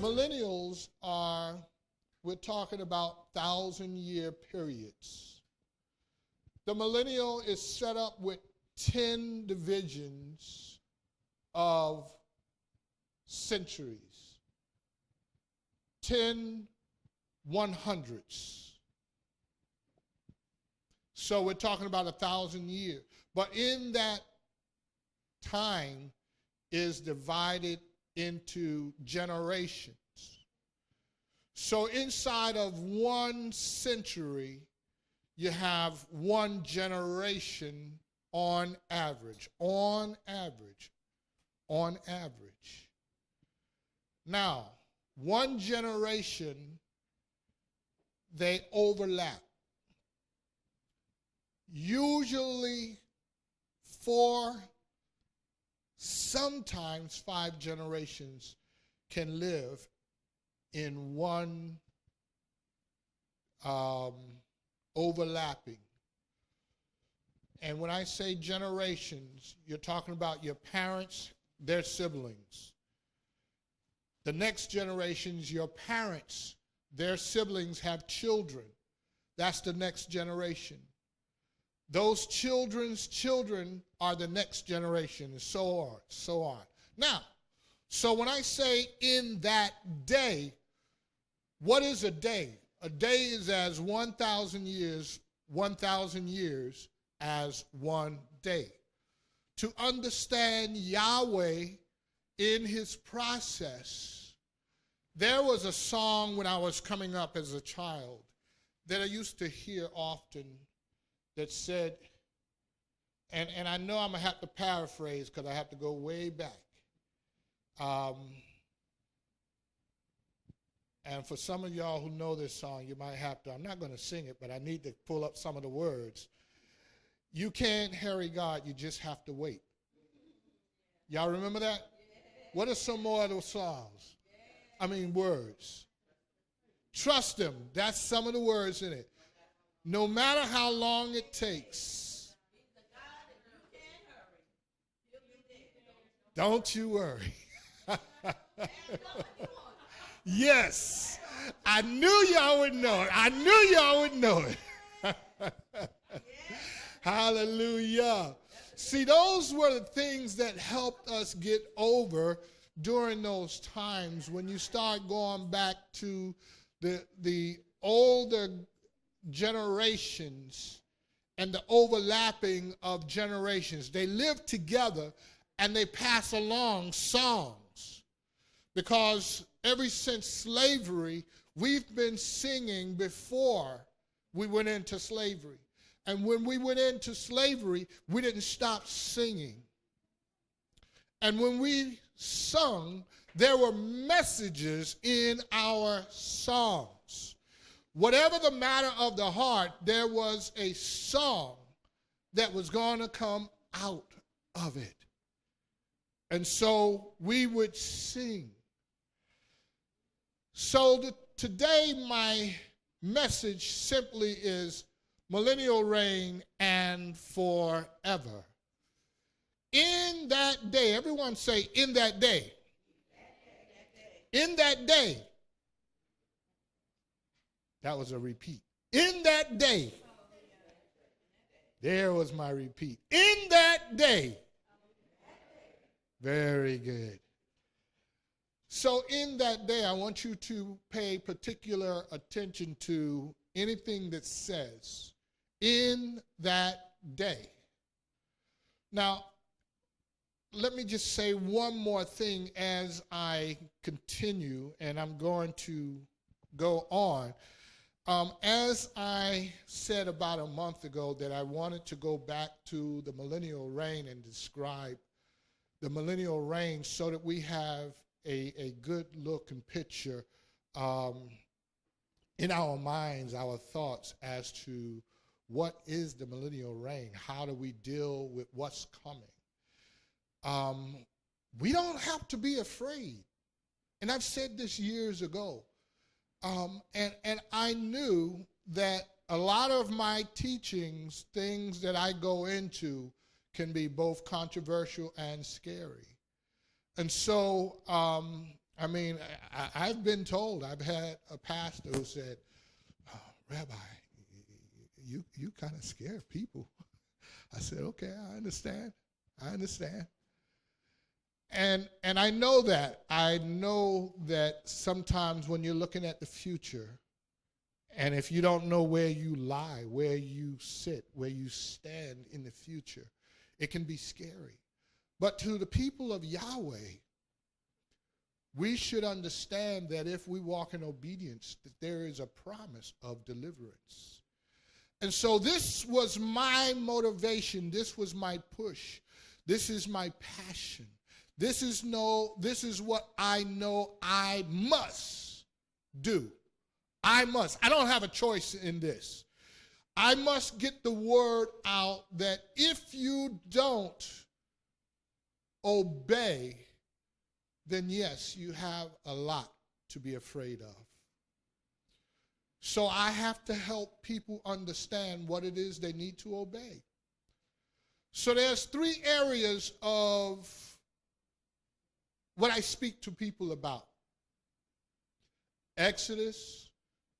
Millennials we're talking about 1,000-year periods. The millennial is set up with 10 divisions of centuries, 10 100s. So we're talking about 1,000 years. But in that time is divided into generations. So inside of 1 century, you have 1 generation on average. Now, 1 generation, they overlap. Usually 4, sometimes 5 generations can live in 1 overlapping. And when I say generations, you're talking about your parents, their siblings. The next generations, your parents, their siblings have children. That's the next generation. Those children's children are the next generation, and so on. Now, so when I say in that day, what is a day? A day is as 1,000 years as 1 day. To understand Yahweh in his process, there was a song when I was coming up as a child that I used to hear often that said, and I know I'm going to have to paraphrase because I have to go way back. And for some of y'all who know this song, you might have to, I'm not going to sing it, but I need to pull up some of the words. You can't hurry God, you just have to wait. Y'all remember that? What are some more of those songs? Words. Trust him. That's some of the words in it. No matter how long it takes. Don't you worry. Yes. I knew y'all would know it. Hallelujah. See, those were the things that helped us get over during those times when you start going back to the older generations and the overlapping of generations. They live together and they pass along songs, because ever since slavery, we've been singing before we went into slavery. And when we went into slavery, we didn't stop singing. And when we sung, there were messages in our songs. Whatever the matter of the heart, there was a song that was going to come out of it. And so we would sing. So today my message simply is Millennial Reign and forever. In that day, everyone say, in that day. In that day. That was a repeat. In that day. There was my repeat. In that day. Very good. So in that day, I want you to pay particular attention to anything that says, in that day. Now, let me just say one more thing as I continue, and I'm going to go on. As I said about a month ago that I wanted to go back to the Millennial Reign and describe the Millennial Reign so that we have a good look and picture in our minds, our thoughts as to what is the Millennial Reign? How do we deal with what's coming? We don't have to be afraid. And I've said this years ago. And I knew that a lot of my teachings, things that I go into, can be both controversial and scary. And so I mean, I've been told, I've had a pastor who said, oh, Rabbi, you kind of scare people. I said, okay, I understand. And I know that. I know that sometimes when you're looking at the future, and if you don't know where you lie, where you sit, where you stand in the future, it can be scary. But to the people of Yahweh, we should understand that if we walk in obedience, that there is a promise of deliverance. And so this was my motivation. This was my push. This is my passion. This is what I know I must do. I don't have a choice in this. I must get the word out that if you don't obey, then yes, you have a lot to be afraid of. So I have to help people understand what it is they need to obey. So there's 3 areas of what I speak to people about. Exodus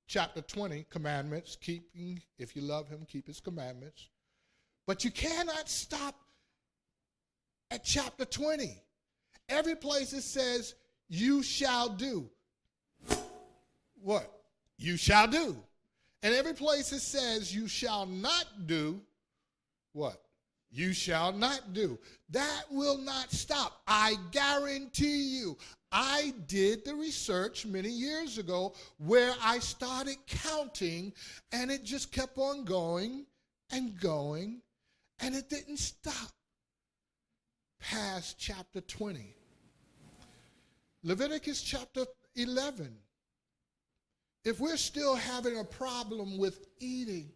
chapter 20, commandments, keeping, if you love him, keep his commandments. But you cannot stop at chapter 20. Every place it says, you shall do. What? You shall do. And every place it says, you shall not do. What? You shall not do. That will not stop. I guarantee you. I did the research many years ago where I started counting, and it just kept on going and going, and it didn't stop past chapter 20. Leviticus chapter 11. If we're still having a problem with eating,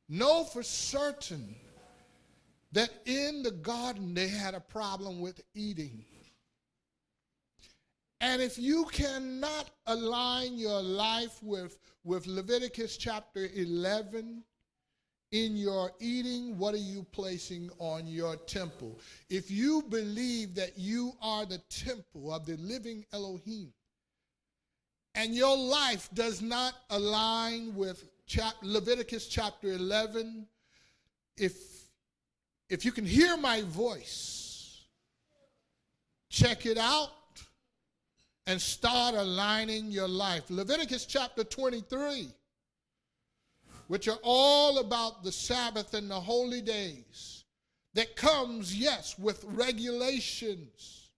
know for certain that in the garden they had a problem with eating. And if you cannot align your life with Leviticus chapter 11 in your eating, what are you placing on your temple? If you believe that you are the temple of the living Elohim, and your life does not align with Leviticus chapter 11, if you can hear my voice, check it out and start aligning your life. Leviticus chapter 23, which are all about the Sabbath and the holy days, that comes, yes, with regulations.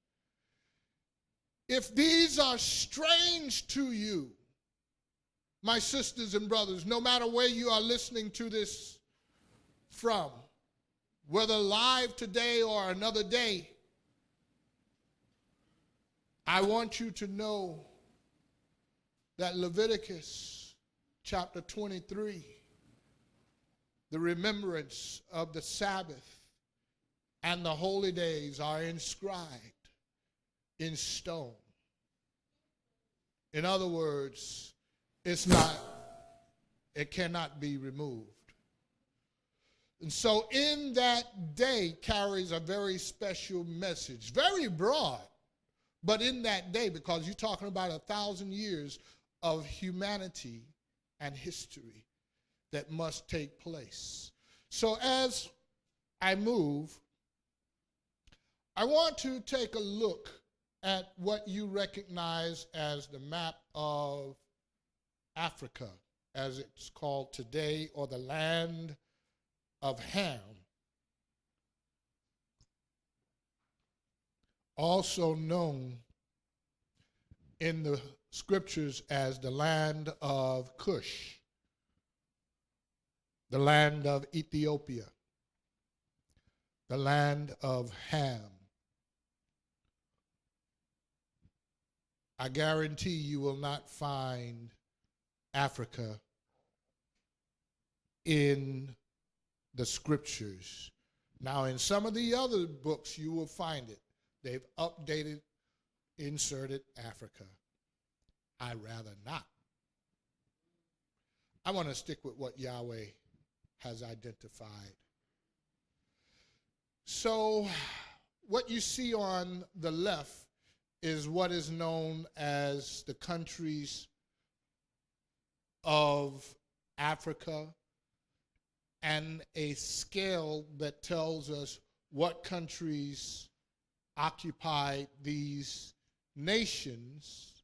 If these are strange to you, my sisters and brothers, no matter where you are listening to this from, whether live today or another day, I want you to know that Leviticus chapter 23, the remembrance of the Sabbath and the holy days are inscribed in stone. In other words, it cannot be removed. And so in that day carries a very special message, very broad, but in that day, because you're talking about 1,000 years of humanity and history that must take place. So as I move, I want to take a look at what you recognize as the map of Africa, as it's called today, or the land of Ham, also known in the scriptures as the land of Cush, the land of Ethiopia, the land of Ham. I guarantee you will not find Africa in the scriptures. Now, in some of the other books, you will find it. They've updated, inserted Africa. I'd rather not. I want to stick with what Yahweh has identified. So, what you see on the left is what is known as the countries of Africa, and a scale that tells us what countries occupy these nations.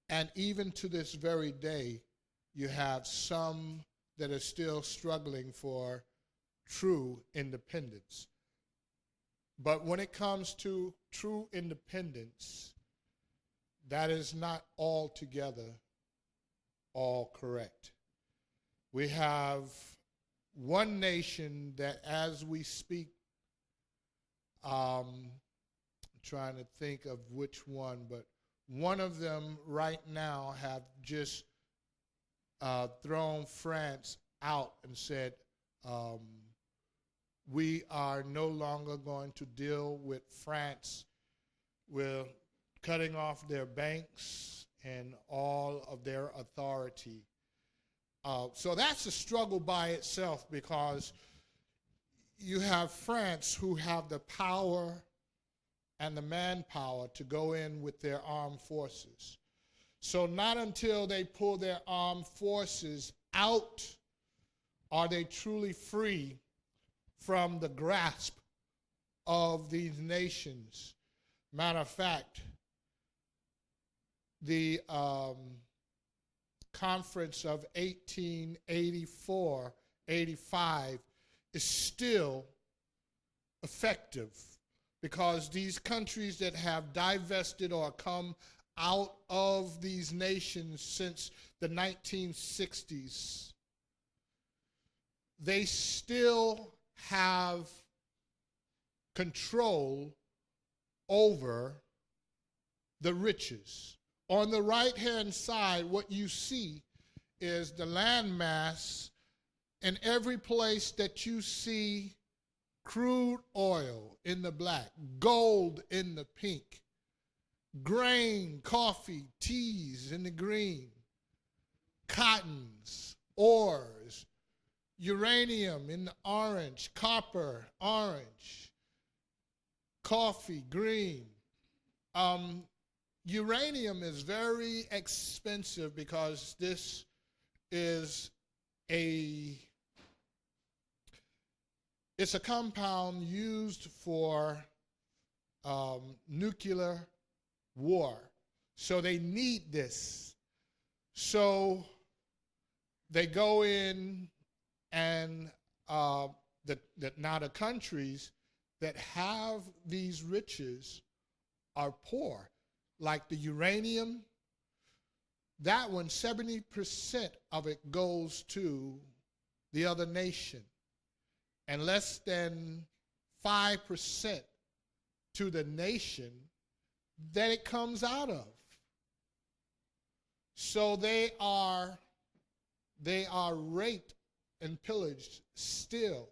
And even to this very day, you have some that are still struggling for true independence. But when it comes to true independence, that is not altogether all correct. We have one nation that, as we speak, I'm trying to think of which one, but one of them right now have just thrown France out and said, we are no longer going to deal with France. We're cutting off their banks and all of their authority. So that's a struggle by itself, because you have France, who have the power and the manpower to go in with their armed forces. So not until they pull their armed forces out are they truly free from the grasp of these nations. Matter of fact, the conference of 1884-85 is still effective, because these countries that have divested or come out of these nations since the 1960s, they still have control over the riches. On the right-hand side, what you see is the landmass, and every place that you see crude oil in the black, gold in the pink, grain, coffee, teas in the green, cottons, ores, uranium in the orange, copper, orange, coffee, green. Uranium is very expensive because this is it's a compound used for nuclear war. So they need this. So they go in, and now the countries that have these riches are poor. Like the uranium, that one, 70% of it goes to the other nation, and less than 5% to the nation that it comes out of. So they are raped and pillaged still.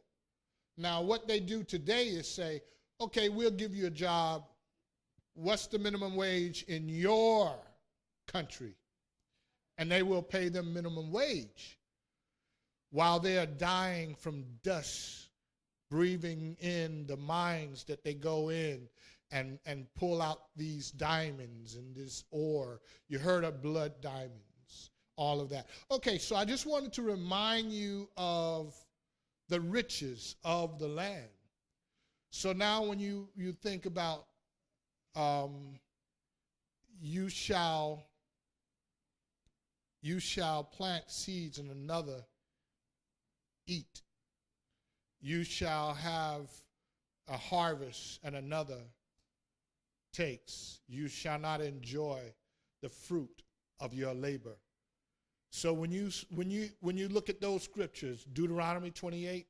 Now, what they do today is say, okay, we'll give you a job. What's the minimum wage in your country? And they will pay them minimum wage while they are dying from dust, breathing in the mines that they go in and pull out these diamonds and this ore. You heard of blood diamonds, all of that. Okay, so I just wanted to remind you of the riches of the land. So now when you think about you shall plant seeds and another eat. You shall have a harvest and another takes. You shall not enjoy the fruit of your labor. So when you look at those scriptures, Deuteronomy 28,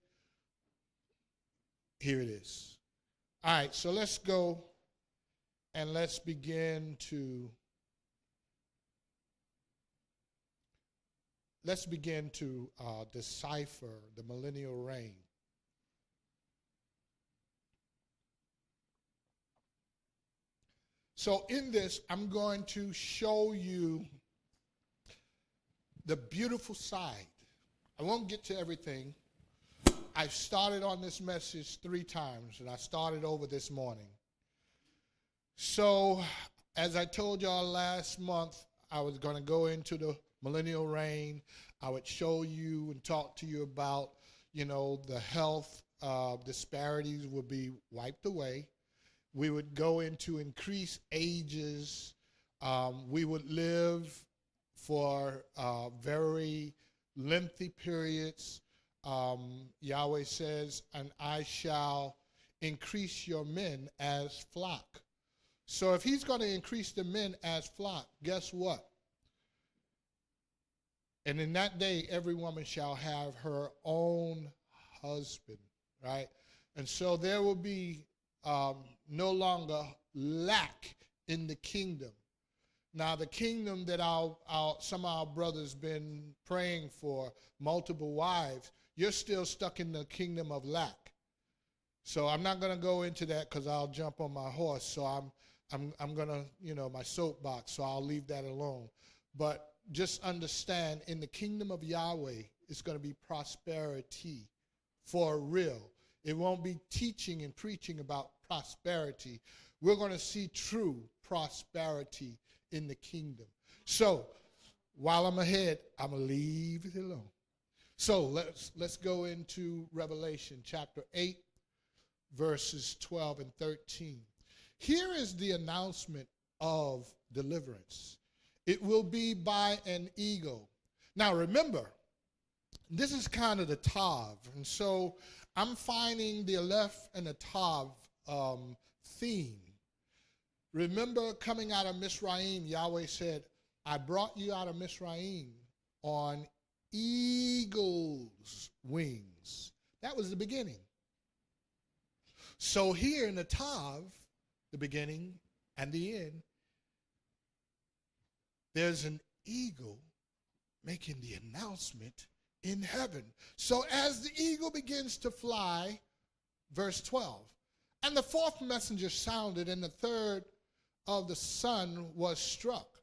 here it is. All right, so let's go and let's begin to decipher the Millennial Reign. So in this, I'm going to show you the beautiful side. I won't get to everything. I've started on this message 3 times, and I started over this morning. So, as I told y'all last month, I was going to go into the Millennial Reign. I would show you and talk to you about, the health disparities would be wiped away. We would go into increased ages. We would live for very lengthy periods. Yahweh says, and I shall increase your men as flock. So if he's going to increase the men as flock, guess what? And in that day, every woman shall have her own husband, right? And so there will be no longer lack in the kingdom. Now, the kingdom that some of our brothers been praying for, multiple wives, you're still stuck in the kingdom of lack. So I'm not going to go into that because I'll jump on my horse. So I'm going to, my soapbox, so I'll leave that alone. But just understand, in the kingdom of Yahweh, it's going to be prosperity for real. It won't be teaching and preaching about prosperity. We're going to see true prosperity in the kingdom. So while I'm ahead, I'm going to leave it alone. So let's go into Revelation chapter 8, verses 12 and 13. Here is the announcement of deliverance. It will be by an eagle. Now remember, this is kind of the Tav, and so I'm finding the Aleph and the Tav theme. Remember, coming out of Misraim, Yahweh said, I brought you out of Misraim on eagle's wings. That was the beginning. So here in the Tav, the beginning and the end, there's an eagle making the announcement in heaven. So as the eagle begins to fly, verse 12, and the fourth messenger sounded, and the third of the sun was struck,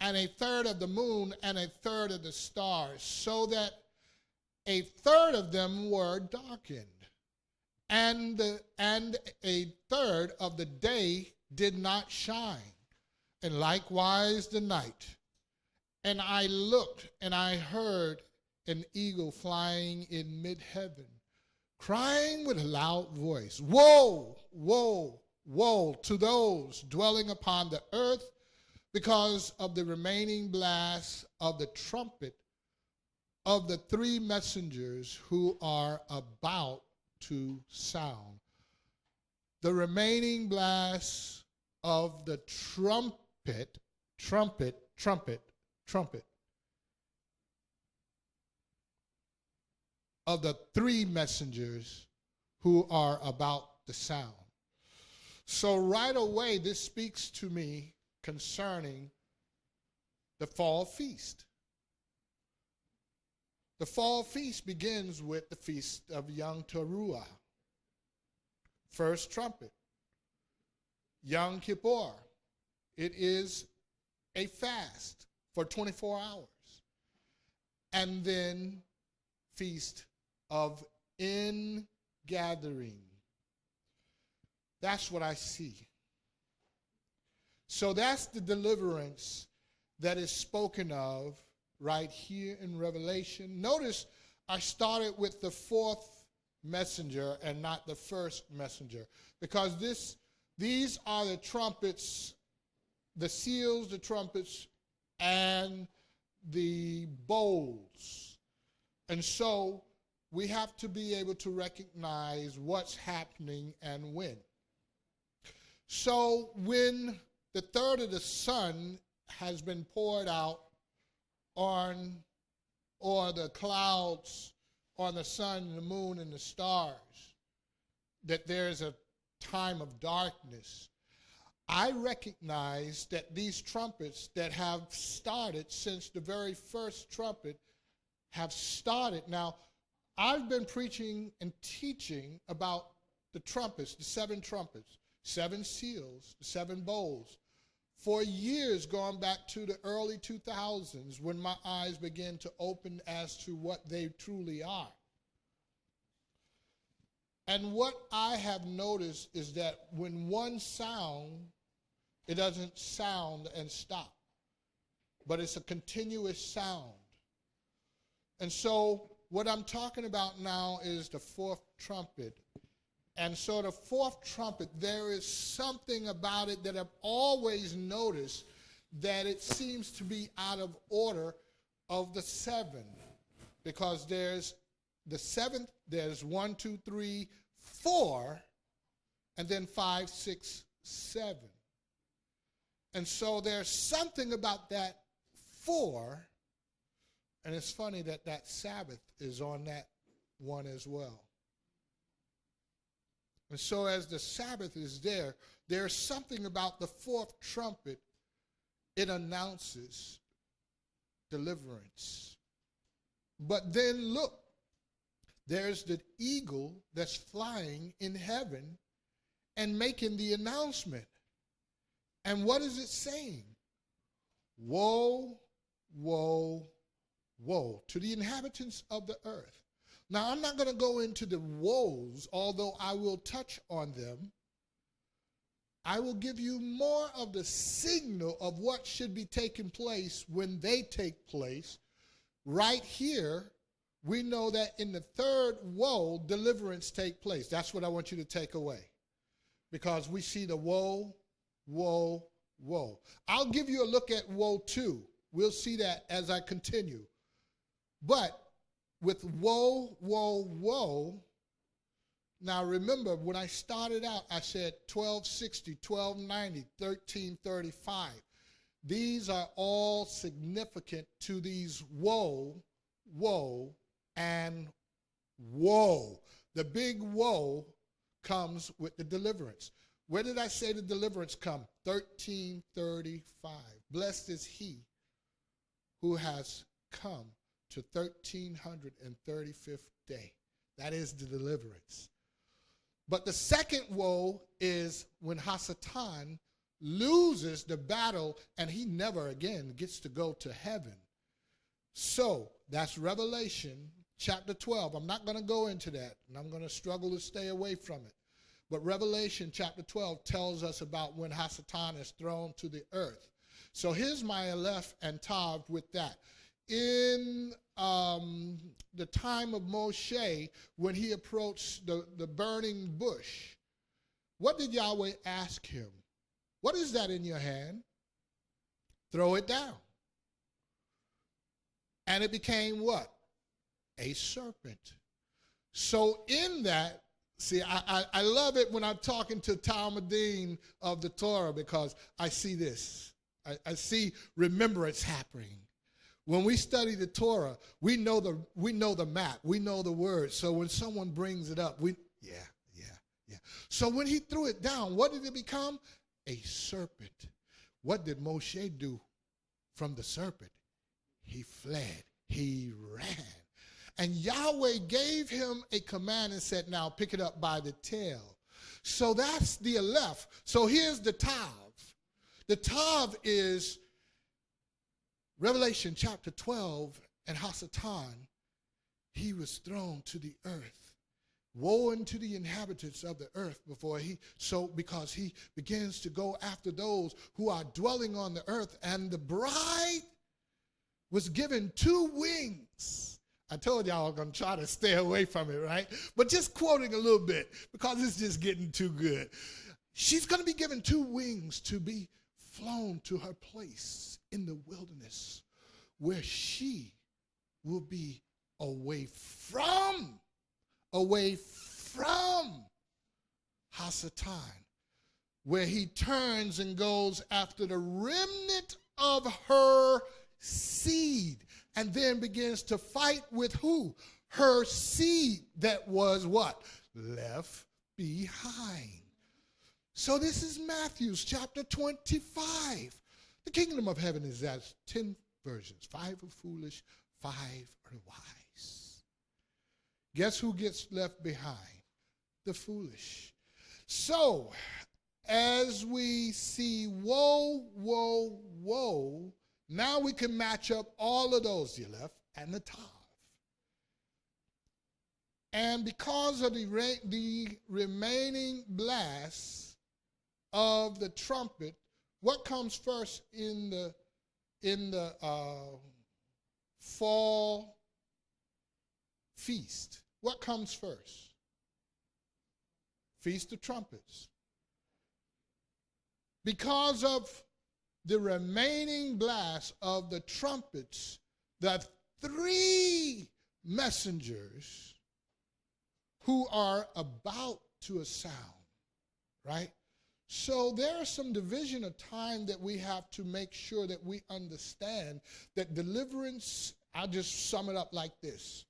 and a third of the moon, and a third of the stars, so that a third of them were darkened, and a third of the day did not shine, and likewise the night. And I looked, and I heard an eagle flying in mid-heaven, crying with a loud voice, Woe, woe, woe to those dwelling upon the earth, because of the remaining blast of the trumpet of the three messengers who are about to sound. The remaining blast of the trumpet of the three messengers who are about to sound. So right away, this speaks to me concerning the fall feast. The fall feast begins with the feast of Yom Teruah, first trumpet. Yom Kippur, it is a fast for 24 hours. And then feast of ingathering. That's what I see. So that's the deliverance that is spoken of right here in Revelation. Notice I started with the fourth messenger and not the first messenger, because these are the trumpets, the seals, the trumpets, and the bowls. And so we have to be able to recognize what's happening and when. So when the third of the sun has been poured out on, or the clouds on the sun, the moon, and the stars, that there's a time of darkness, I recognize that these trumpets that have started since the very first trumpet have started. Now, I've been preaching and teaching about the trumpets, the seven trumpets, seven seals, the seven bowls, for years, going back to the early 2000s, when my eyes began to open as to what they truly are. And what I have noticed is that when one sound It doesn't sound and stop, but it's a continuous sound. And so what I'm talking about now is the fourth trumpet. And so the fourth trumpet, there is something about it that I've always noticed, that it seems to be out of order of the seven. Because there's the seventh, there's 1, 2, 3, 4, and then 5, 6, 7. And so there's something about that 4, and it's funny that that Sabbath is on that one as well. And so as the Sabbath is there, there's something about the fourth trumpet. It announces deliverance. But then look, there's the eagle that's flying in heaven and making the announcement. And what is it saying? Woe, woe, woe to the inhabitants of the earth. Now, I'm not going to go into the woes, although I will touch on them. I will give you more of the signal of what should be taking place when they take place. Right here, we know that in the third woe, deliverance take place. That's what I want you to take away. Because we see the woe, woe, woe. I'll give you a look at woe 2. We'll see that as I continue. But with woe, woe, woe, now remember, when I started out, I said 1260, 1290, 1335. These are all significant to these woe, woe, and woe. The big woe comes with the deliverance. Where did I say the deliverance come? 1335. Blessed is he who has come to 1335th day. That is the deliverance. But the second woe is when Hasatan loses the battle and he never again gets to go to heaven. So that's Revelation chapter 12. I'm not going to go into that, and I'm going to struggle to stay away from it. But Revelation chapter 12 tells us about when Hasatan is thrown to the earth. So here's my Aleph and Tav with that. In the time of Moshe, when he approached the burning bush, what did Yahweh ask him? What is that in your hand? Throw it down. And it became what? A serpent. So in that, see, I love it when I'm talking to Talmudim of the Torah, because I see this. I see remembrance happening. When we study the Torah, we know the map, we know the words. So when someone brings it up, yeah. So when he threw it down, what did it become? A serpent. What did Moshe do from the serpent? He fled. He ran. And Yahweh gave him a command and said, now pick it up by the tail. So that's the Aleph. So here's the Tav. The Tav is Revelation chapter 12, and Hasatan, he was thrown to the earth. Woe unto the inhabitants of the earth because he begins to go after those who are dwelling on the earth, and the bride was given 2 wings. I told y'all I'm going to try to stay away from it, right? But just quoting a little bit, because it's just getting too good. She's going to be given 2 wings to be flown to her place in the wilderness, where she will be away from Hasatan, where he turns and goes after the remnant of her seed, and then begins to fight with who? Her seed that was what? Left behind. So this is Matthew chapter 25. The kingdom of heaven is as 10 virgins. 5 are foolish, 5 are wise. Guess who gets left behind? The foolish. So, as we see woe, woe, woe, now we can match up all of those, the Aleph and the Tav. And because of the remaining blasts of the trumpet, what comes first in the fall feast? What comes first? Feast of Trumpets. Because of the remaining blast of the trumpets, the three messengers who are about to sound, right? So there is some division of time that we have to make sure that we understand that deliverance, I'll just sum it up like this,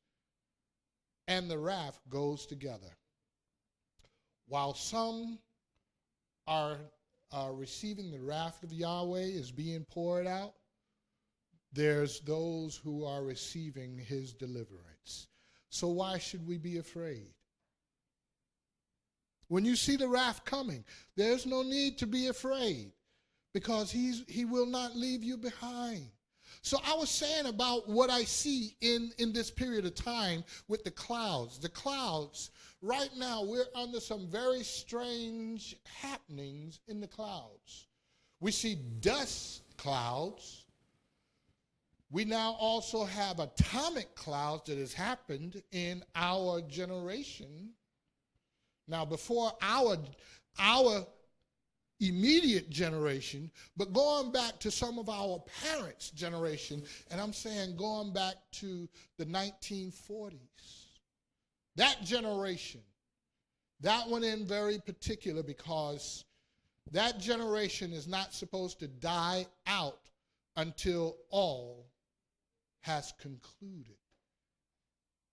and the wrath goes together. While some are receiving the wrath of Yahweh is being poured out, there's those who are receiving his deliverance. So why should we be afraid? When you see the wrath coming, there's no need to be afraid, because he will not leave you behind. So I was saying about what I see in this period of time with the clouds. The clouds, right now we're under some very strange happenings in the clouds. We see dust clouds. We now also have atomic clouds that has happened in our generation. Now, before our immediate generation, but going back to some of our parents' generation, and I'm saying going back to the 1940s. That generation, that one in very particular, because that generation is not supposed to die out until all has concluded.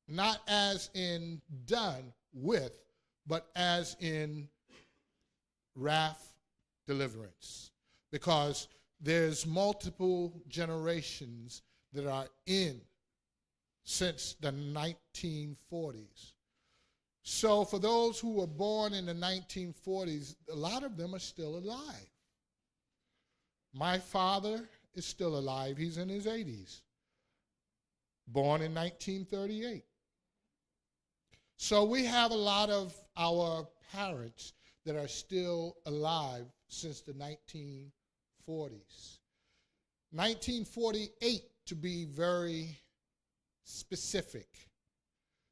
Not as in done with, but as in wrath, deliverance. Because there's multiple generations that are in since the 1940s. So for those who were born in the 1940s, a lot of them are still alive. My father is still alive. He's in his 80s. Born in 1938. So we have a lot of our parents that are still alive since the 1940s. 1948, to be very specific.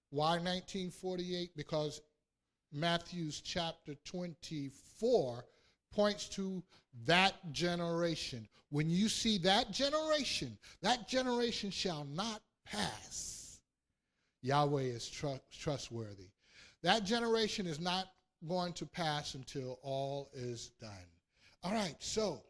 Why 1948? Because Matthew's chapter 24 points to that generation. When you see that generation shall not pass. Yahweh is trustworthy. That generation is not going to pass until all is done. All right, so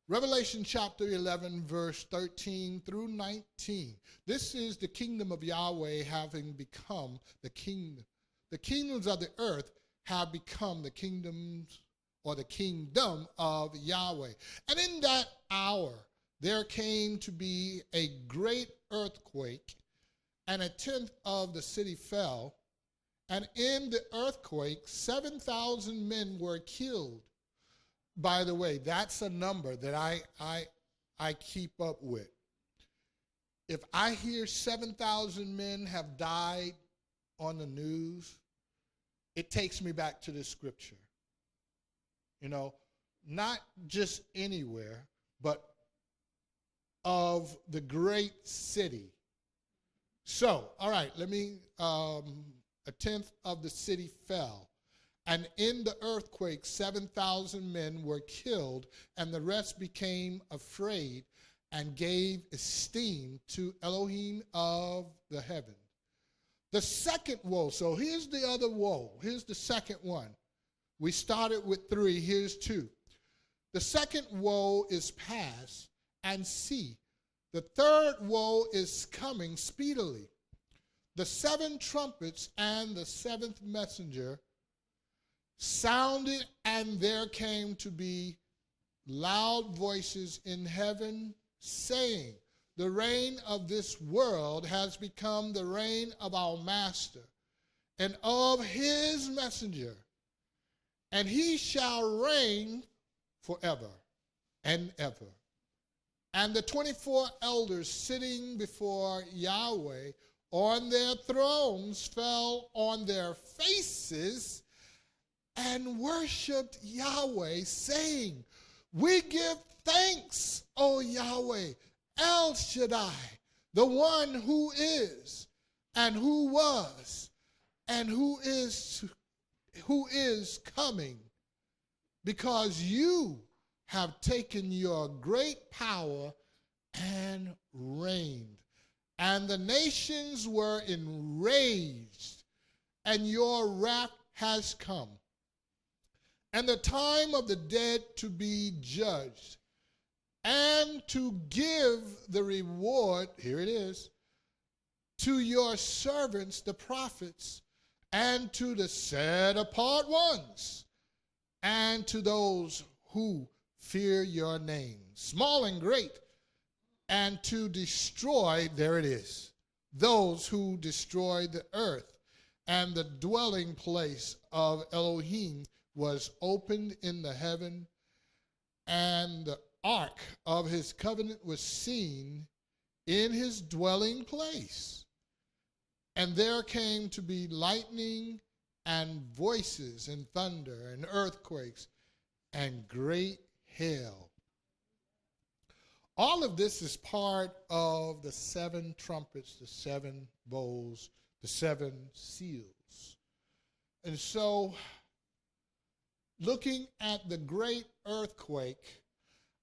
Revelation chapter 11, verse 13 through 19. This is the kingdom of Yahweh having become the kingdom. The kingdoms of the earth have become the kingdoms or the kingdom of Yahweh. And in that hour, there came to be a great earthquake, and a tenth of the city fell. And in the earthquake, 7,000 men were killed. By the way, that's a number that I keep up with. If I hear 7,000 men have died on the news, it takes me back to this scripture. You know, not just anywhere, but of the great city. So, all right, a tenth of the city fell. And in the earthquake, 7,000 men were killed, and the rest became afraid and gave esteem to Elohim of the heaven. The second woe, so here's the other woe. Here's the second one. We started with 3, here's 2. The second woe is past, and see, the third woe is coming speedily. The 7 trumpets and the 7th messenger sounded, and there came to be loud voices in heaven saying, the reign of this world has become the reign of our master and of his messenger, and he shall reign forever and ever. And the 24 elders sitting before Yahweh on their thrones fell on their faces and worshiped Yahweh, saying, we give thanks, O Yahweh, El Shaddai, the one who is, and who was, and who is coming, because you have taken your great power and reigned. And the nations were enraged, and your wrath has come. And the time of the dead to be judged, and to give the reward, here it is, to your servants, the prophets, and to the set apart ones, and to those who fear your name, small and great, and to destroy, there it is, those who destroy the earth. And the dwelling place of Elohim was opened in the heaven, and the ark of his covenant was seen in his dwelling place. And there came to be lightning and voices and thunder and earthquakes and great hail. All of this is part of the 7 trumpets, the 7 bowls, the 7 seals. And so, looking at the great earthquake,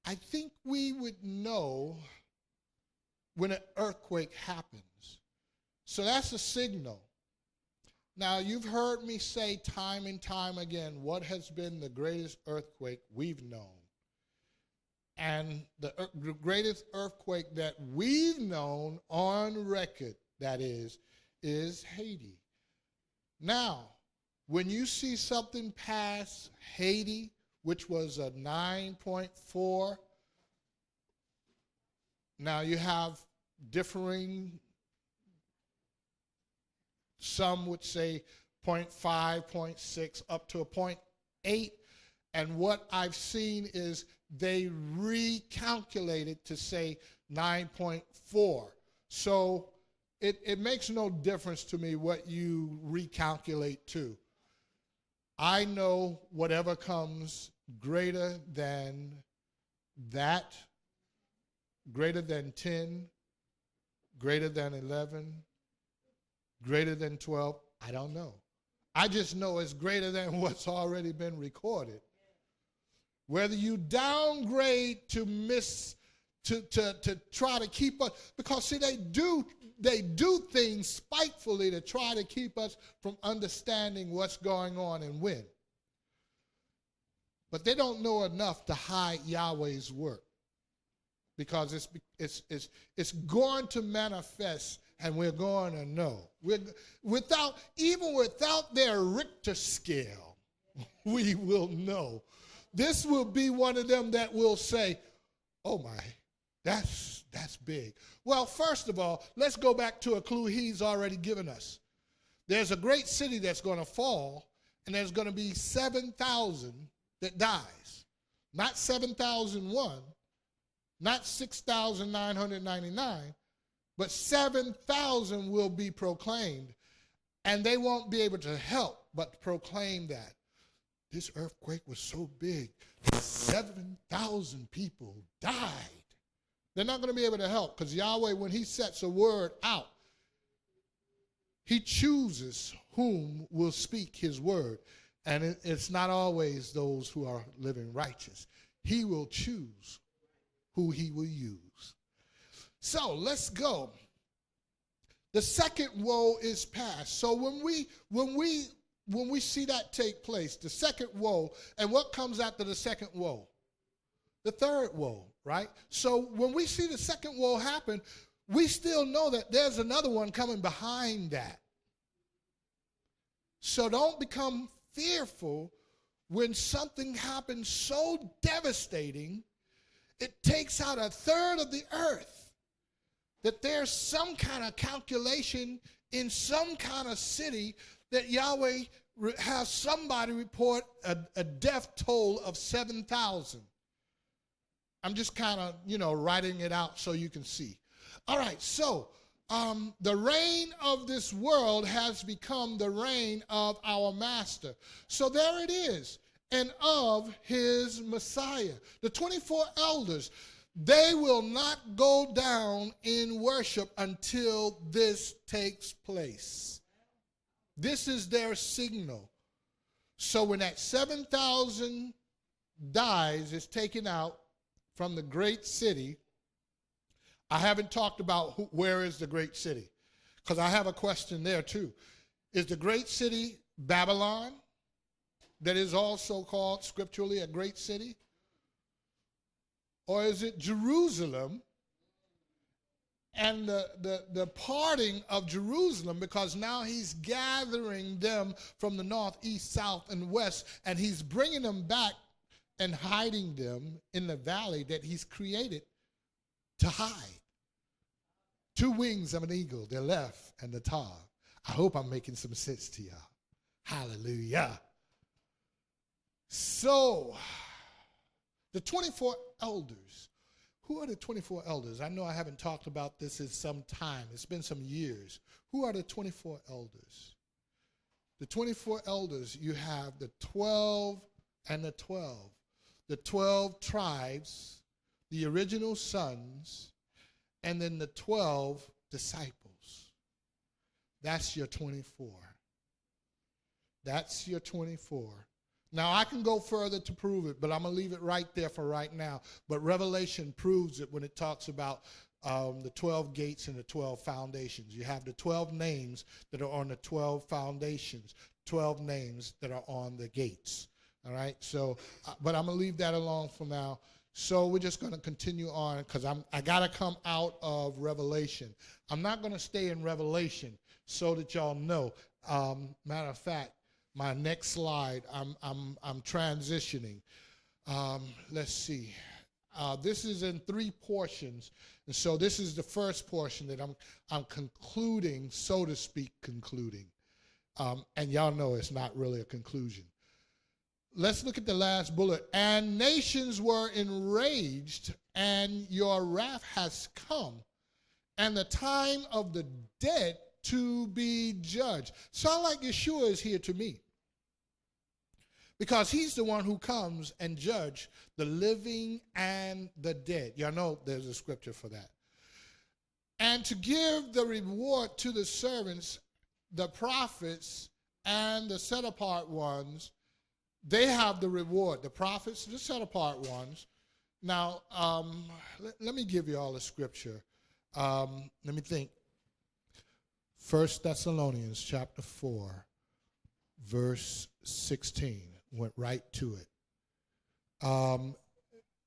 I think we would know when an earthquake happens. So that's a signal. Now, you've heard me say time and time again, what has been the greatest earthquake we've known? And the greatest earthquake that we've known on record, that is Haiti. Now, when you see something pass Haiti, which was a 9.4, now you have differing, some would say 0.5, 0.6, up to a 0.8. And what I've seen is they recalculated to say 9.4. So it makes no difference to me what you recalculate to. I know whatever comes greater than that, greater than 10, greater than 11, greater than 12, I don't know. I just know it's greater than what's already been recorded. Whether you downgrade to try to keep us, because see, they do things spitefully to try to keep us from understanding what's going on and when. But they don't know enough to hide Yahweh's work, because it's going to manifest, and we're going to know. Even without their Richter scale, we will know. This will be one of them that will say, oh my, that's big. Well, first of all, let's go back to a clue he's already given us. There's a great city that's going to fall, and there's going to be 7,000 that dies. Not 7,001, not 6,999, but 7,000 will be proclaimed, and they won't be able to help but proclaim that. This earthquake was so big, 7,000 people died. They're not going to be able to help, because Yahweh, when he sets a word out, he chooses whom will speak his word. And it's not always those who are living righteous. He will choose who he will use. So let's go. The second woe is past. So when we see that take place, the second woe, and what comes after the second woe? The third woe, right? So when we see the second woe happen, we still know that there's another one coming behind that. So don't become fearful when something happens so devastating, it takes out a third of the earth, that there's some kind of calculation in some kind of city that Yahweh has somebody report a death toll of 7,000. I'm just kind of, writing it out so you can see. All right, so the reign of this world has become the reign of our master. So there it is, and of his Messiah. The 24 elders, they will not go down in worship until this takes place. This is their signal. So when that 7,000 dies is taken out from the great city, I haven't talked about where is the great city, because I have a question there too. Is the great city Babylon, that is also called scripturally a great city? Or is it Jerusalem and the parting of Jerusalem, because now he's gathering them from the north, east, south, and west, and he's bringing them back and hiding them in the valley that he's created to hide. Two wings of an eagle, the left and the top. I hope I'm making some sense to y'all. Hallelujah. So, the 24 elders. Who are the 24 elders? I know I haven't talked about this in some time. It's been some years. Who are the 24 elders? The 24 elders, you have the 12 and the 12. The 12 tribes, the original sons, and then the 12 disciples. That's your 24. That's your 24. Now, I can go further to prove it, but I'm going to leave it right there for right now. But Revelation proves it when it talks about the 12 gates and the 12 foundations. You have the 12 names that are on the 12 foundations, 12 names that are on the gates. All right? So, but I'm going to leave that alone for now. So we're just going to continue on, because I got to come out of Revelation. I'm not going to stay in Revelation, so that y'all know. Matter of fact, my next slide, I'm transitioning. Let's see. This is in 3 portions, and so this is the first portion that I'm concluding, so to speak, concluding. And y'all know it's not really a conclusion. Let's look at the last bullet. And nations were enraged, and your wrath has come, and the time of the dead to be judged. Sound like Yeshua is here to me, because he's the one who comes and judge the living and the dead. Y'all know there's a scripture for that. And to give the reward to the servants, the prophets, and the set-apart ones. They have the reward. The prophets, the set-apart ones. Now, let me give you all the scripture. Let me think. 1 Thessalonians chapter 4, verse 16. Went right to it.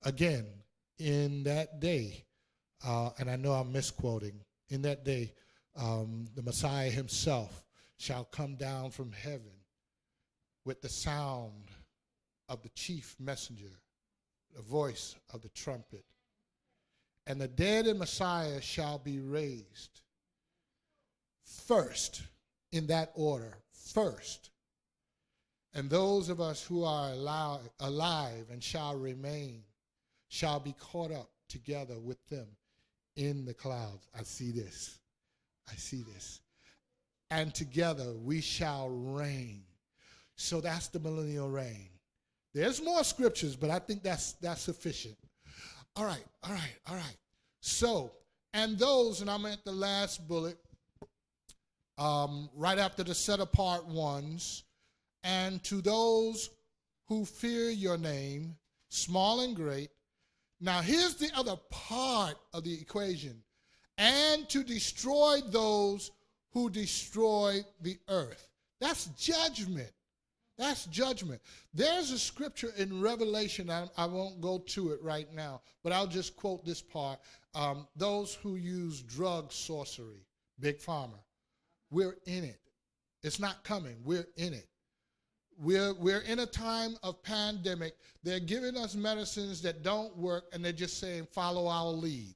Again, in that day, and I know I'm misquoting, in that day, the Messiah himself shall come down from heaven with the sound of the chief messenger, the voice of the trumpet. And the dead in Messiah shall be raised first, in that order, first. And those of us who are alive and shall remain shall be caught up together with them in the clouds. I see this. I see this. And together we shall reign. So that's the millennial reign. There's more scriptures, but I think that's sufficient. All right. So, and those, and I'm at the last bullet, right after the set-apart ones, and to those who fear your name, small and great. Now, here's the other part of the equation. And to destroy those who destroy the earth. That's judgment. That's judgment. There's a scripture in Revelation, I won't go to it right now, but I'll just quote this part. Those who use drug sorcery, big pharma, we're in it. It's not coming. We're in it. We're in a time of pandemic. They're giving us medicines that don't work, and they're just saying, follow our lead.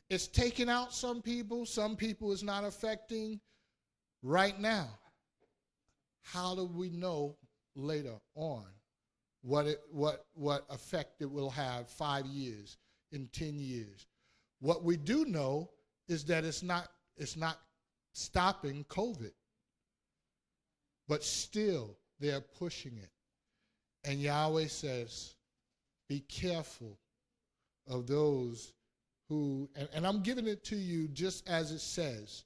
It's taking out some people it's not affecting right now. How do we know later on what effect it will have 5 years, in 10 years? What we do know is that it's not stopping COVID. But still, they're pushing it. And Yahweh says, be careful of those who, and I'm giving it to you just as it says,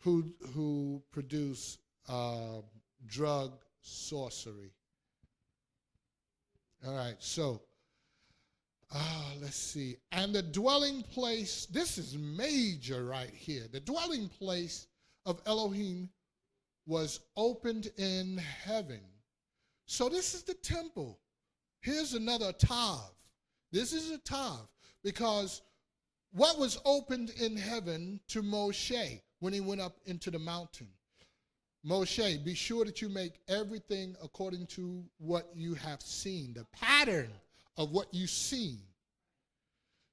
who produce drug sorcery. All right, so let's see. And the dwelling place, this is major right here. The dwelling place of Elohim was opened in heaven. So this is the temple. Here's another tav. This is a tav because what was opened in heaven to Moshe when he went up into the mountain? Moshe, be sure that you make everything according to what you have seen, the pattern of what you've seen.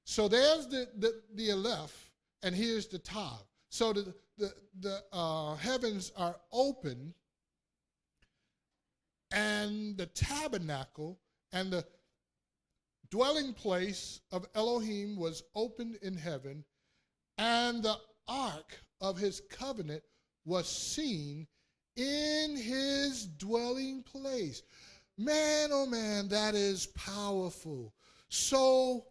So there's the Aleph, and here's the tav. So the heavens are open, and the tabernacle and the dwelling place of Elohim was opened in heaven, and the ark of his covenant was seen in his dwelling place. Man, oh man, that is powerful. So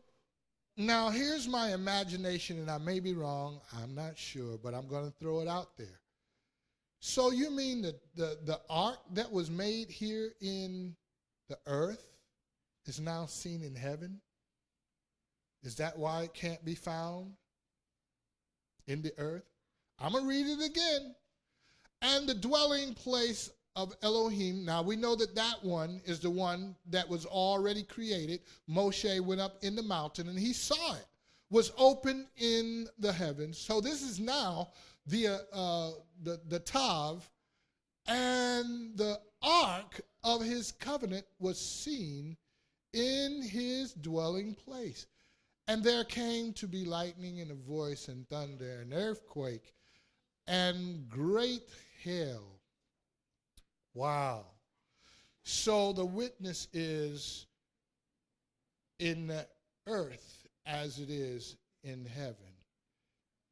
now here's my imagination, and I may be wrong, I'm not sure, but I'm going to throw it out there. So you mean that the ark that was made here in the earth is now seen in heaven? Is that why it can't be found in the earth? I'm going to read it again. And the dwelling place of Elohim, now we know that that one is the one that was already created. Moshe went up in the mountain and he saw it, was open in the heavens. So this is now the Tav, and the ark of his covenant was seen in his dwelling place. And there came to be lightning and a voice and thunder and earthquake and great hail. Wow. So the witness is in the earth as it is in heaven.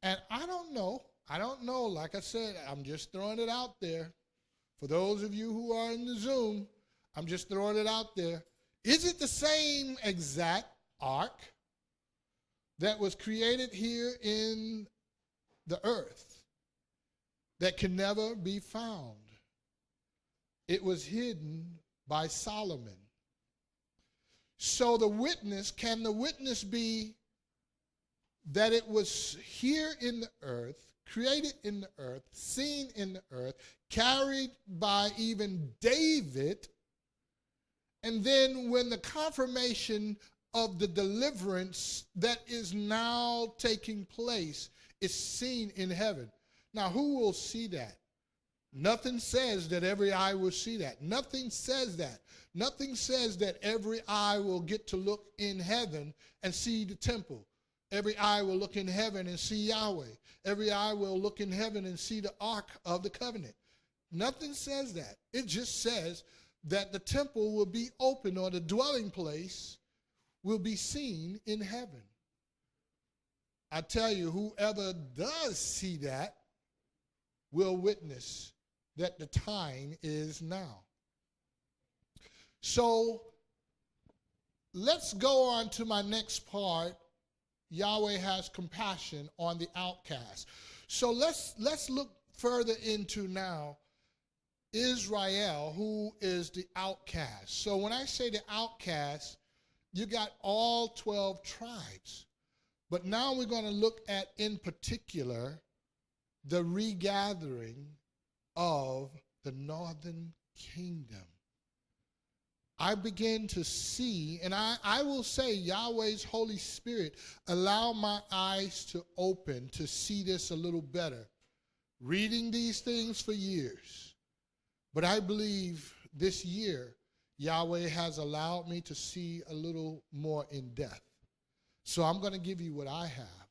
And I don't know, like I said, I'm just throwing it out there. For those of you who are in the Zoom, I'm just throwing it out there. Is it the same exact ark that was created here in the earth that can never be found? It was hidden by Solomon. So the witness, can the witness be that it was here in the earth, created in the earth, seen in the earth, carried by even David, and then when the confirmation of the deliverance that is now taking place is seen in heaven? Now, who will see that? Nothing says that every eye will see that. Nothing says that. Nothing says that every eye will get to look in heaven and see the temple. Every eye will look in heaven and see Yahweh. Every eye will look in heaven and see the ark of the covenant. Nothing says that. It just says that the temple will be open, or the dwelling place will be seen in heaven. I tell you, whoever does see that will witness that the time is now. So let's go on to my next part. Yahweh has compassion on the outcast. So let's look further into now Israel, who is the outcast. So when I say the outcast, you got all 12 tribes. But now we're going to look at, in particular, the regathering of the northern kingdom. I begin to see, and I will say, Yahweh's Holy Spirit, allow my eyes to open to see this a little better. Reading these things for years. But I believe this year, Yahweh has allowed me to see a little more in depth. So I'm going to give you what I have.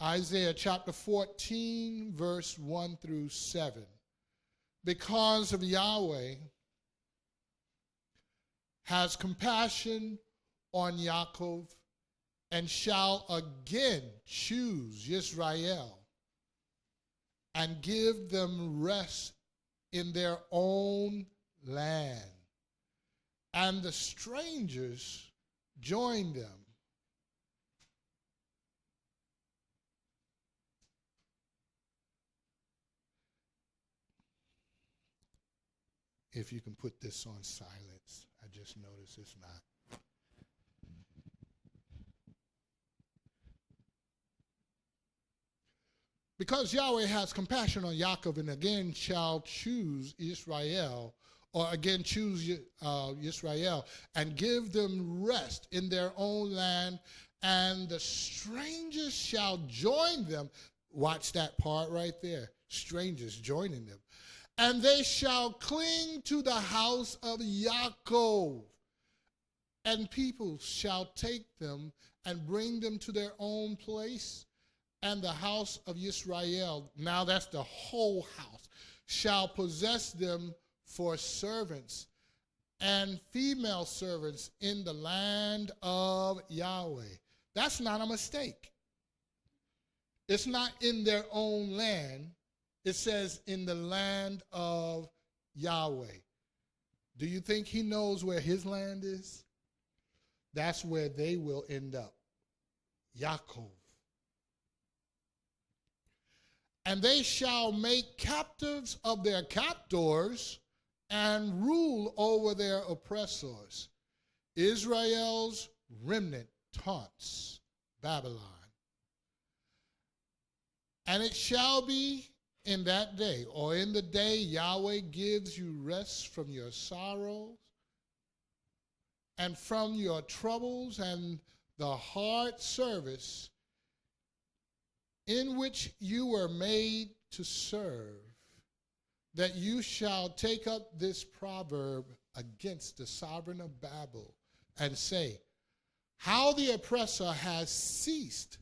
Isaiah chapter 14, verse 1 through 7. Because of Yahweh has compassion on Yaakov and shall again choose Israel and give them rest in their own land. And the strangers join them. If you can put this on silence, I just noticed it's not. Because Yahweh has compassion on Yaakov and again shall choose Israel, or again choose Israel, and give them rest in their own land, and the strangers shall join them. Watch that part right there. Strangers joining them. And they shall cling to the house of Yaakov, and people shall take them and bring them to their own place. And the house of Israel, now that's the whole house, shall possess them for servants and female servants in the land of Yahweh. That's not a mistake. It's not in their own land. It says in the land of Yahweh. Do you think he knows where his land is? That's where they will end up. Yaakov. And they shall make captives of their captors and rule over their oppressors. Israel's remnant taunts Babylon. And it shall be in that day, or in the day Yahweh gives you rest from your sorrows and from your troubles and the hard service in which you were made to serve, that you shall take up this proverb against the sovereign of Babel and say, how the oppressor has ceased,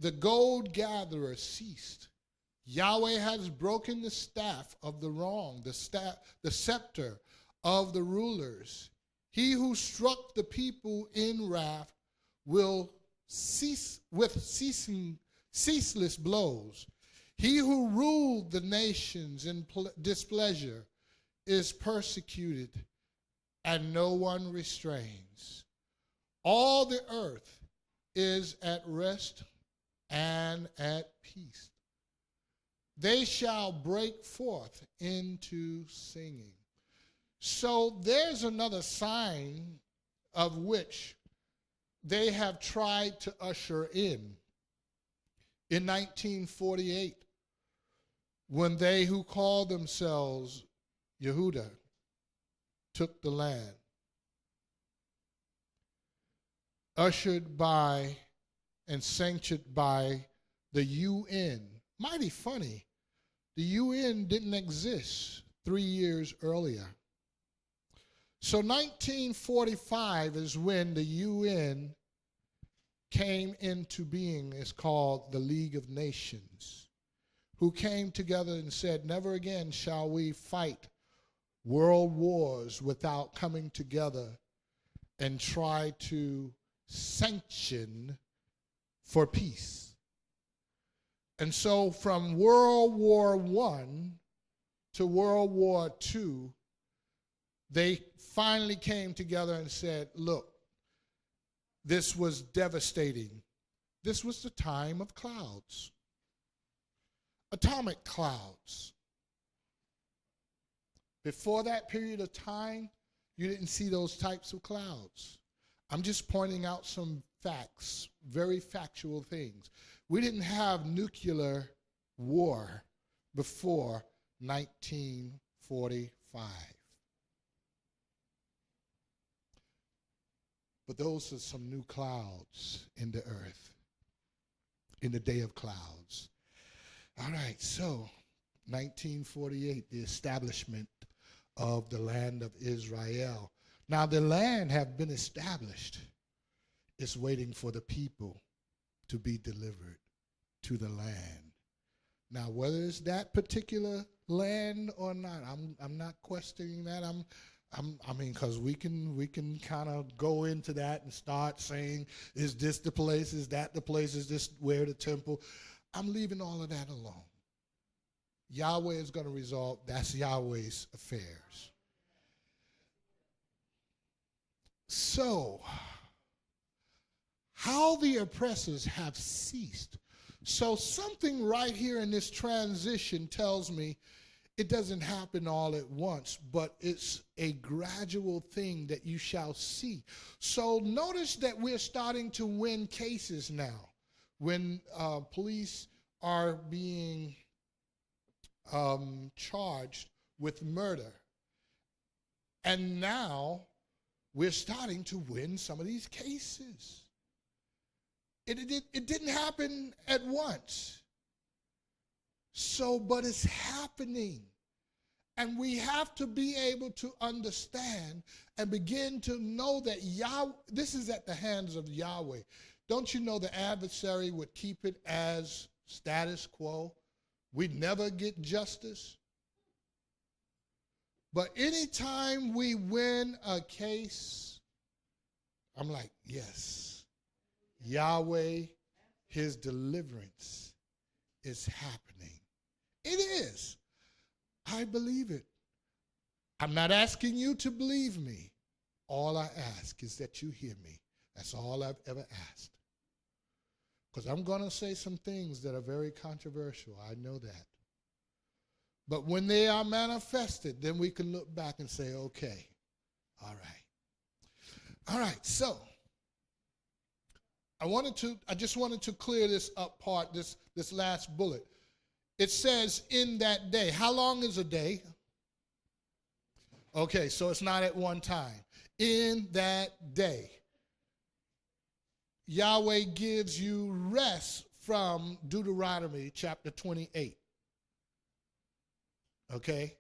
the gold gatherer ceased. Yahweh has broken the staff of the wrong, the scepter of the rulers. He who struck the people in wrath will cease with ceaseless blows. He who ruled the nations in displeasure is persecuted, and no one restrains. All the earth is at rest and at peace. They shall break forth into singing. So there's another sign of which they have tried to usher in 1948, when they who called themselves Yehuda took the land, ushered by and sanctioned by the UN. Mighty funny, the UN didn't exist 3 years earlier. So 1945 is when the UN came into being. It's called the League of Nations, who came together and said, never again shall we fight world wars without coming together and try to sanction for peace. And so from World War I to World War II, they finally came together and said, look, this was devastating. This was the time of clouds, atomic clouds. Before that period of time, you didn't see those types of clouds. I'm just pointing out some facts, very factual things. We didn't have nuclear war before 1945. But those are some new clouds in the earth, in the day of clouds. All right, so 1948, the establishment of the land of Israel. Now the land have been established. It's waiting for the people to be delivered to the land. Now, whether it's that particular land or not, I'm not questioning that. I mean, because we can kind of go into that and start saying, is this the place? Is that the place? Is this where the temple? I'm leaving all of that alone. Yahweh is going to resolve. That's Yahweh's affairs. So, how the oppressors have ceased. So something right here in this transition tells me it doesn't happen all at once, but it's a gradual thing that you shall see. So notice that we're starting to win cases now when police are being charged with murder. And now we're starting to win some of these cases. It didn't happen at once. So, but it's happening. And we have to be able to understand and begin to know that this is at the hands of Yahweh. Don't you know the adversary would keep it as status quo? We'd never get justice. But anytime we win a case, I'm like, yes, Yahweh, his deliverance is happening. It is. I believe it. I'm not asking you to believe me. All I ask is that you hear me. That's all I've ever asked. Because I'm going to say some things that are very controversial. I know that. But when they are manifested, then we can look back and say, okay, all right. All right, so I just wanted to clear this up part, this last bullet. It says in that day. How long is a day? Okay, so it's not at one time. In that day, Yahweh gives you rest from Deuteronomy chapter 28. Okay?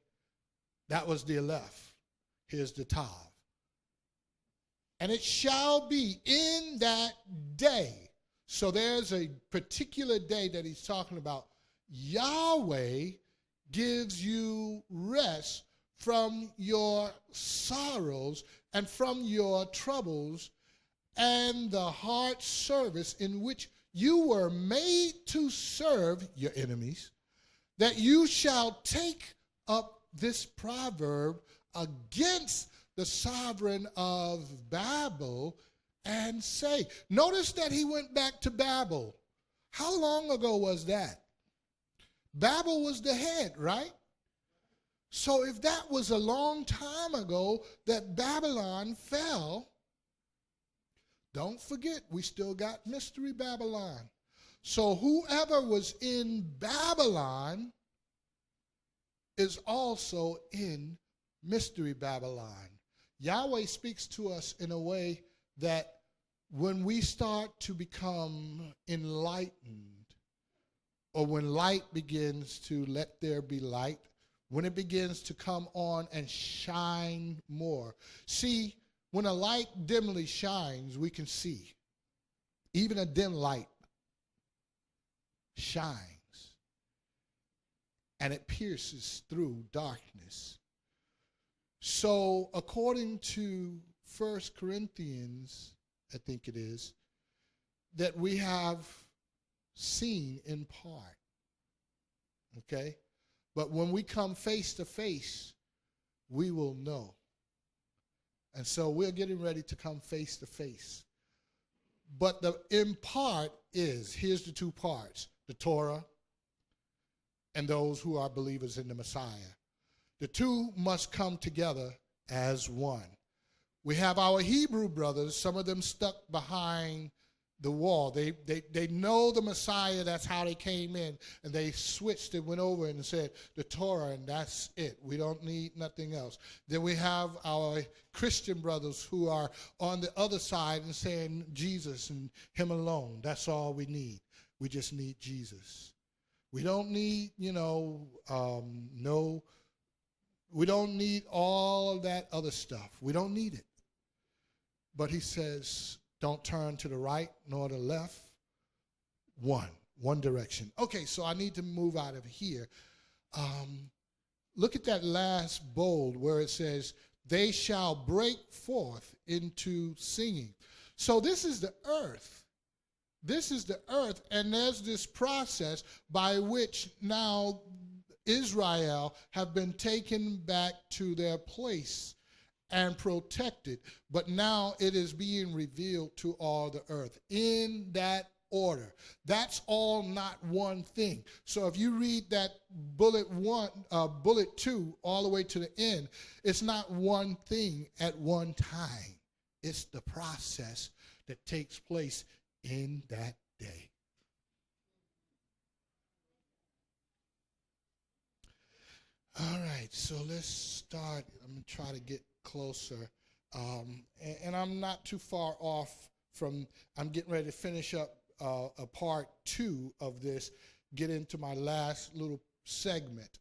That was the Aleph. Here's the Tav. And it shall be in that day. So there's a particular day that he's talking about. Yahweh gives you rest from your sorrows and from your troubles and the hard service in which you were made to serve your enemies, that you shall take up this proverb against the sovereign of Babel and say. Notice that he went back to Babel. How long ago was that? Babel was the head, right? So if that was a long time ago that Babylon fell, don't forget, we still got Mystery Babylon. So whoever was in Babylon is also in Mystery Babylon. Yahweh speaks to us in a way that when we start to become enlightened, or when light begins to let there be light, when it begins to come on and shine more. See, when a light dimly shines, we can see. Even a dim light shines. And it pierces through darkness. So according to 1 Corinthians, I think it is, that we have seen in part. Okay? But when we come face to face, we will know. And so we're getting ready to come face to face. But the in part is, here's the two parts, the Torah and those who are believers in the Messiah. The two must come together as one. We have our Hebrew brothers, some of them stuck behind the wall. They know the Messiah, that's how they came in, and they switched and went over and said the Torah, and that's it. We don't need nothing else. Then we have our Christian brothers who are on the other side and saying Jesus and him alone. That's all we need. We just need Jesus. We don't need, we don't need all of that other stuff. We don't need it. But he says, don't turn to the right nor the left. One direction. Okay, so I need to move out of here. Look at that last bold where it says, they shall break forth into singing. So this is the earth. This is the earth, and there's this process by which now Israel have been taken back to their place and protected, but now it is being revealed to all the earth in that order. That's all not one thing. So if you read that bullet 2 all the way to the end, it's not one thing at one time. It's the process that takes place in that day. All right, so let's start. I'm going to try to get closer. And I'm not too far off from, I'm getting ready to finish up a part 2 of this, get into my last little segment.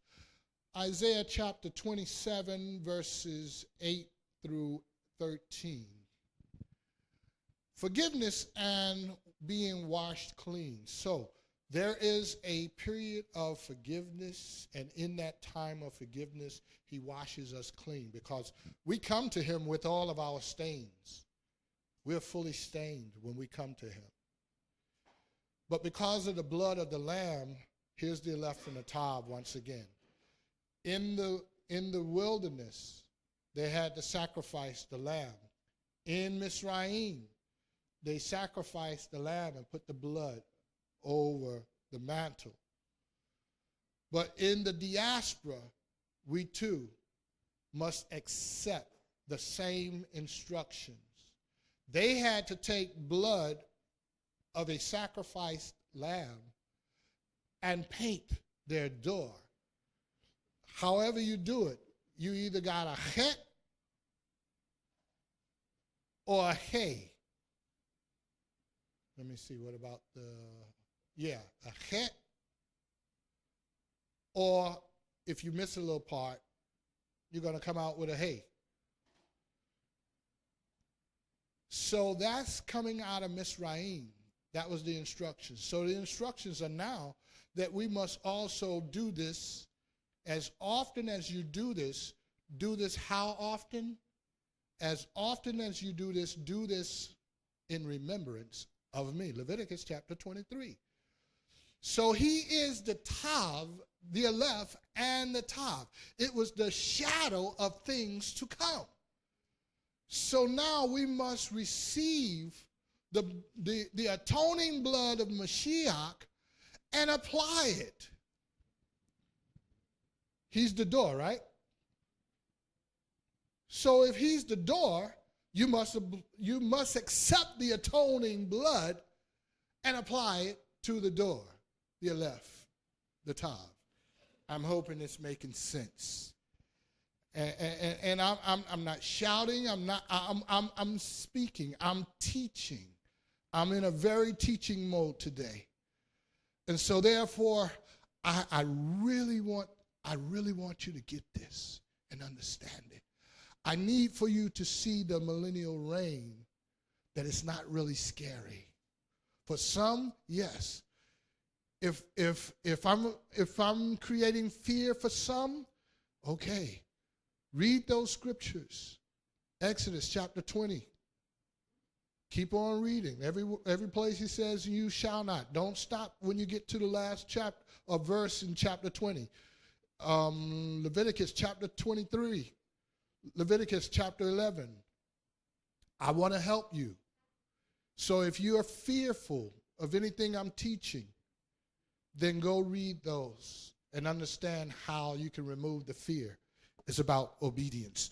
Isaiah chapter 27, verses 8 through 13. Forgiveness and being washed clean. So there is a period of forgiveness, and in that time of forgiveness, he washes us clean because we come to him with all of our stains. We're fully stained when we come to him. But because of the blood of the Lamb, here's the Aleph and the Tav once again. In the wilderness, they had to sacrifice the lamb. In Mizraim, they sacrificed the lamb and put the blood over the mantle. But in the diaspora, we too must accept the same instructions. They had to take blood of a sacrificed lamb and paint their door. However you do it, you either got a het or a hay. Let me see, what about a het, or if you miss a little part, you're going to come out with a hay. So that's coming out of Mizraim. That was the instructions. So the instructions are now that we must also do this as often as you do this how often? As often as you do this in remembrance of me. Leviticus chapter 23. So he is the Tav, the Aleph, and the Tav. It was the shadow of things to come. So now we must receive the atoning blood of Mashiach and apply it. He's the door, right? So if he's the door, you must accept the atoning blood and apply it to the door, the Aleph, the Tav. I'm hoping it's making sense. And I'm not shouting. I'm speaking. I'm teaching. I'm in a very teaching mode today. And so therefore, I really want you to get this and understand it. I need for you to see the millennial reign, that it's not really scary. For some, yes. If I'm creating fear for some, okay. Read those scriptures. Exodus chapter 20. Keep on reading. Every place he says, you shall not. Don't stop when you get to the last chapter or verse in chapter 20. Leviticus chapter 23. Leviticus chapter 11. I want to help you. So if you are fearful of anything I'm teaching, then go read those and understand how you can remove the fear. It's about obedience.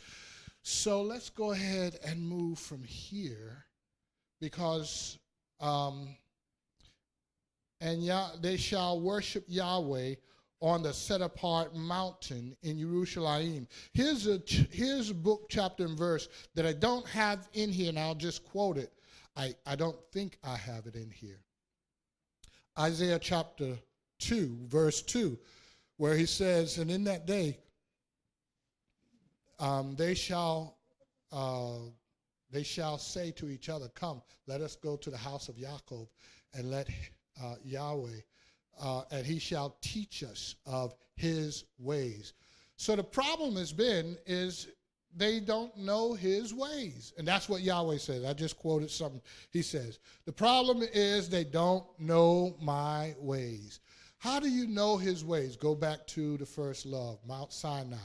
So let's go ahead and move from here, because they shall worship Yahweh on the set-apart mountain in Jerusalem. Here's a book, chapter, and verse that I don't have in here, and I'll just quote it. I don't think I have it in here. Isaiah chapter 2, verse 2, where he says, and in that day, they shall say to each other, come, let us go to the house of Yaakov, and let Yahweh, and he shall teach us of his ways. So the problem has been is they don't know his ways. And that's what Yahweh says. I just quoted something he says. The problem is they don't know my ways. How do you know his ways? Go back to the first love, Mount Sinai.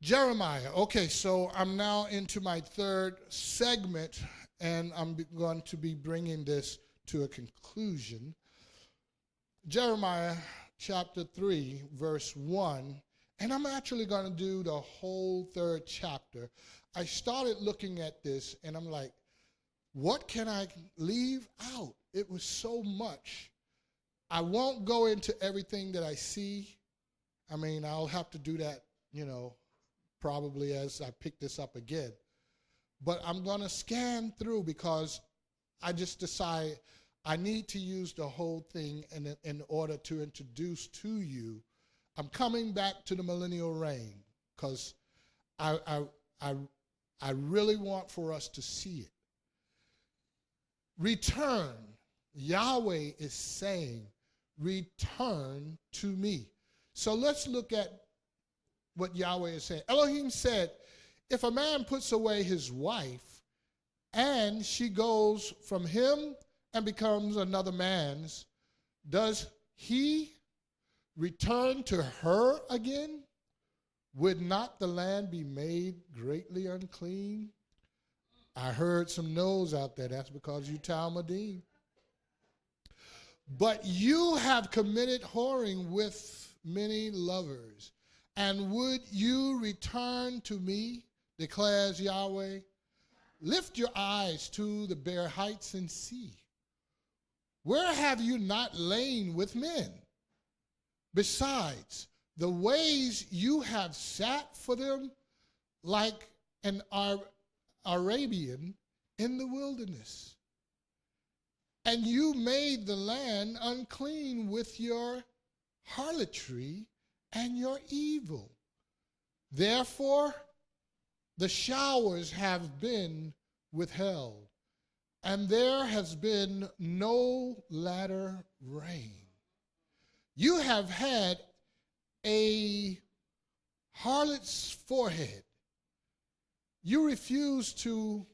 Jeremiah. Okay, so I'm now into my third segment, and I'm going to be bringing this to a conclusion. Jeremiah chapter 3, verse 1. And I'm actually going to do the whole third chapter. I started looking at this, and I'm like, what can I leave out? It was so much. I won't go into everything that I see. I mean, I'll have to do that, probably as I pick this up again. But I'm going to scan through because I just decide I need to use the whole thing in order to introduce to you. I'm coming back to the Millennial Reign because I really want for us to see it. Return. Yahweh is saying, return to me. So let's look at what Yahweh is saying. Elohim said, if a man puts away his wife and she goes from him and becomes another man's, does he return to her again? Would not the land be made greatly unclean? I heard some no's out there. That's because you Talmudim. But you have committed whoring with many lovers. And would you return to me, declares Yahweh? Lift your eyes to the bare heights and see. Where have you not lain with men? Besides, the ways you have sat for them like an Arabian in the wilderness. And you made the land unclean with your harlotry and your evil. Therefore, the showers have been withheld, and there has been no latter rain. You have had a harlot's forehead. You refuse to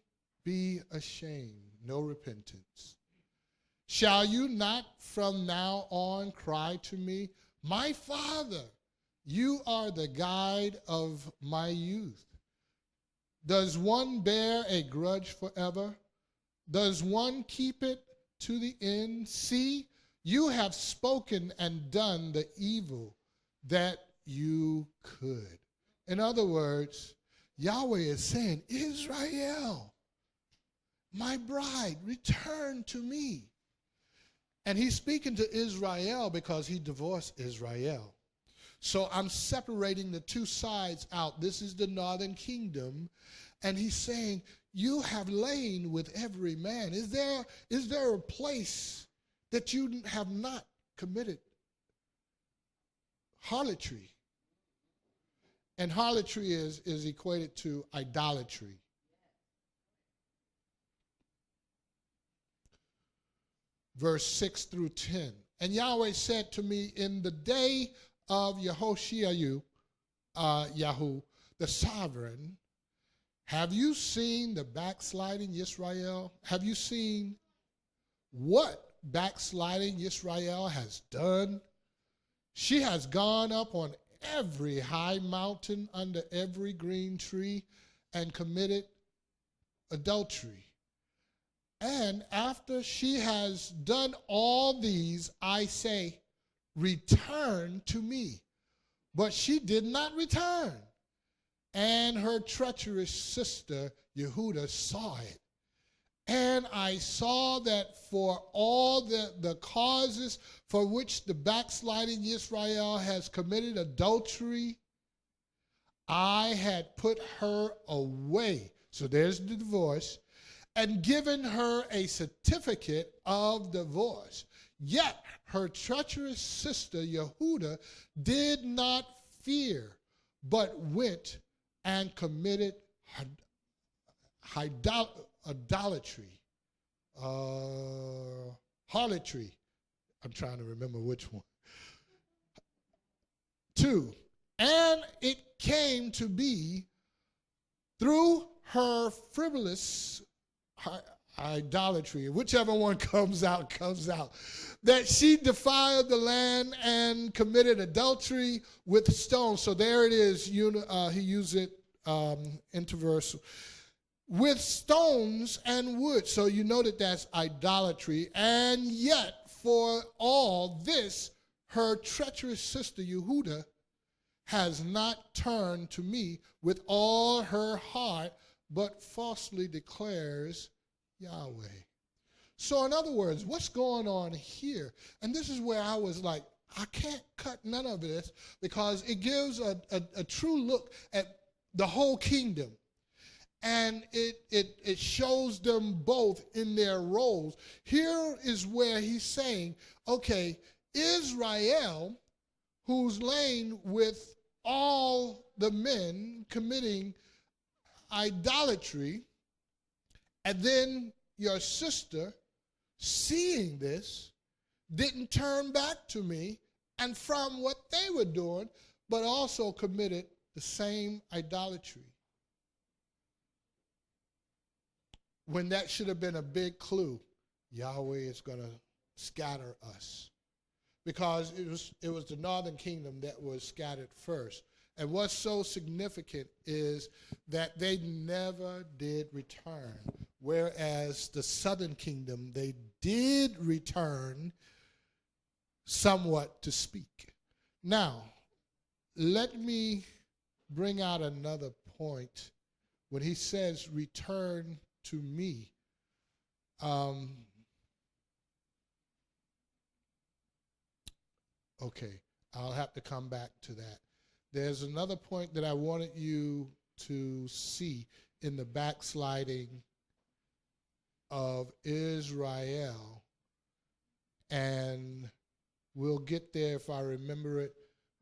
be ashamed, no repentance. Shall you not from now on cry to me, my Father, you are the guide of my youth? Does one bear a grudge forever? Does one keep it to the end? See, you have spoken and done the evil that you could. In other words, Yahweh is saying, Israel, my bride, return to me. And he's speaking to Israel because he divorced Israel. So I'm separating the two sides out. This is the northern kingdom. And he's saying, you have lain with every man. Is there a place that you have not committed harlotry? And harlotry is equated to idolatry. Verse 6 through 10. And Yahweh said to me, in the day of Yahu, the sovereign, have you seen the backsliding Israel? Have you seen what backsliding Israel has done? She has gone up on every high mountain under every green tree and committed adultery. And after she has done all these, I say, return to me. But she did not return. And her treacherous sister, Yehuda, saw it. And I saw that for all the causes for which the backsliding Israel has committed adultery, I had put her away. So there's the divorce. And given her a certificate of divorce. Yet her treacherous sister Yehuda did not fear, but went and committed idolatry, harlotry. I'm trying to remember which one. 2. And it came to be through her frivolous idolatry, whichever one comes out, that she defiled the land and committed adultery with stones. So there it is. He used it interversal. With stones and wood. So you know that that's idolatry. And yet, for all this, her treacherous sister Yehuda has not turned to me with all her heart, but falsely declares Yahweh. So in other words, what's going on here? And this is where I was like, I can't cut none of this, because it gives a true look at the whole kingdom. And it shows them both in their roles. Here is where he's saying, okay, Israel, who's lain with all the men committing idolatry, and then your sister, seeing this, didn't turn back to me and from what they were doing, but also committed the same idolatry. When that should have been a big clue, Yahweh is going to scatter us. Because it was the northern kingdom that was scattered first. And what's so significant is that they never did return, whereas the southern kingdom, they did return somewhat to speak. Now, let me bring out another point. When he says, return to me, okay, I'll have to come back to that. There's another point that I wanted you to see in the backsliding of Israel, and we'll get there if I remember it,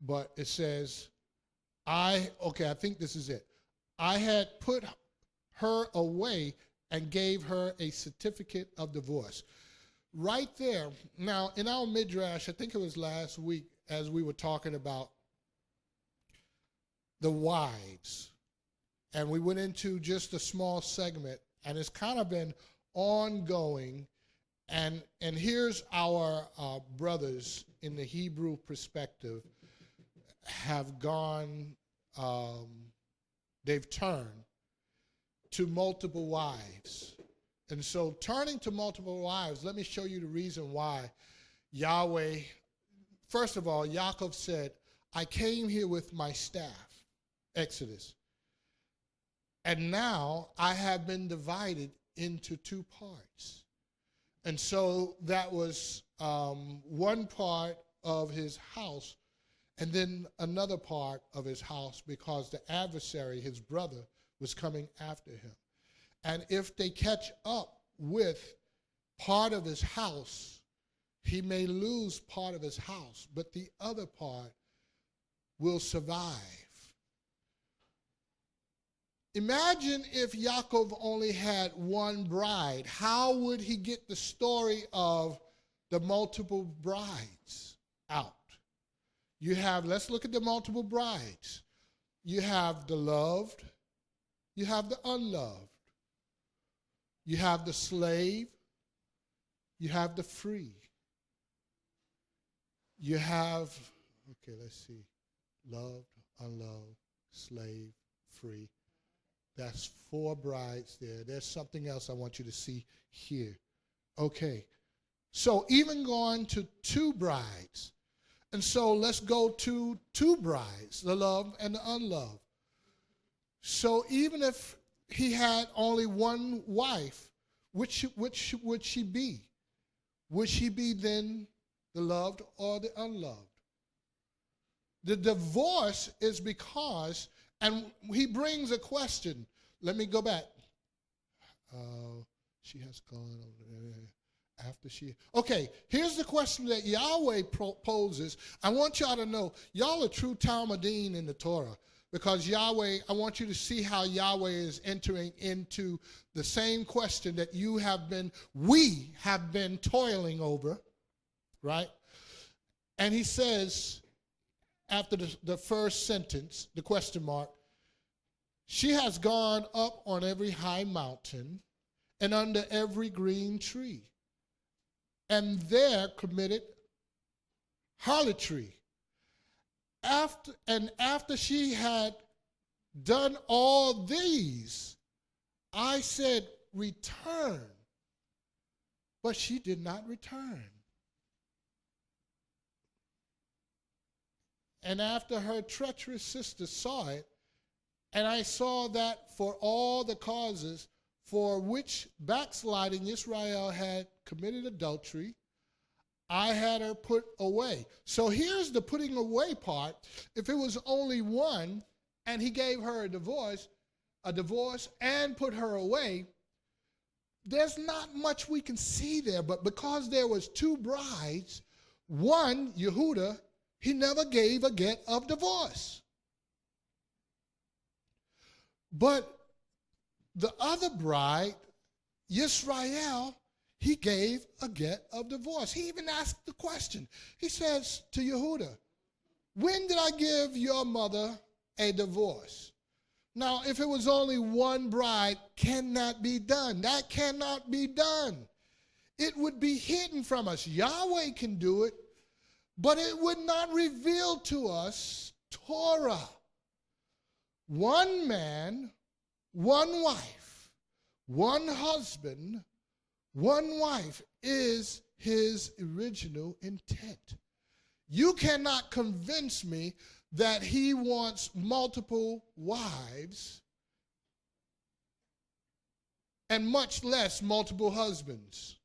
but it says, I think this is it. I had put her away and gave her a certificate of divorce. Right there. Now, in our midrash, I think it was last week, as we were talking about the wives, and we went into just a small segment, and it's kind of been ongoing, and here's our brothers in the Hebrew perspective have gone, they've turned to multiple wives. And so turning to multiple wives, let me show you the reason why Yahweh, first of all, Yaakov said, I came here with my staff, Exodus, and now I have been divided into two parts. And so that was one part of his house, and then another part of his house, because the adversary, his brother, was coming after him. And if they catch up with part of his house, he may lose part of his house, but the other part will survive. Imagine if Yaakov only had one bride. How would he get the story of the multiple brides out? You have, let's look at the multiple brides. You have the loved, you have the unloved. You have the slave, you have the free. You have, let's see, loved, unloved, slave, free. That's 4 brides there. There's something else I want you to see here. Okay, so even going to 2 brides. And so let's go to 2 brides, the loved and the unloved. So even if he had only one wife, which would she be? Would she be then the loved or the unloved? The divorce is because, and he brings a question. Let me go back. She has gone over there after she. Okay, here's the question that Yahweh poses. I want y'all to know, y'all are true Talmudim in the Torah. Because Yahweh, I want you to see how Yahweh is entering into the same question that we have been toiling over, right? And he says, after the first sentence, the question mark, She has gone up on every high mountain and under every green tree, and there committed harlotry. After she had done all these, I said, return. But she did not return. And after her treacherous sister saw it, and I saw that for all the causes for which backsliding Israel had committed adultery, I had her put away. So here's the putting away part. If it was only one, and he gave her a divorce and put her away, there's not much we can see there. But because there was two brides, one, Yehuda, he never gave a get of divorce. But the other bride, Yisrael, he gave a get of divorce. He even asked the question. He says to Yehuda, when did I give your mother a divorce? Now, if it was only one bride, cannot be done. That cannot be done. It would be hidden from us. Yahweh can do it, but it would not reveal to us Torah. One man, one wife, one husband, one wife is his original intent. You cannot convince me that he wants multiple wives and much less multiple husbands.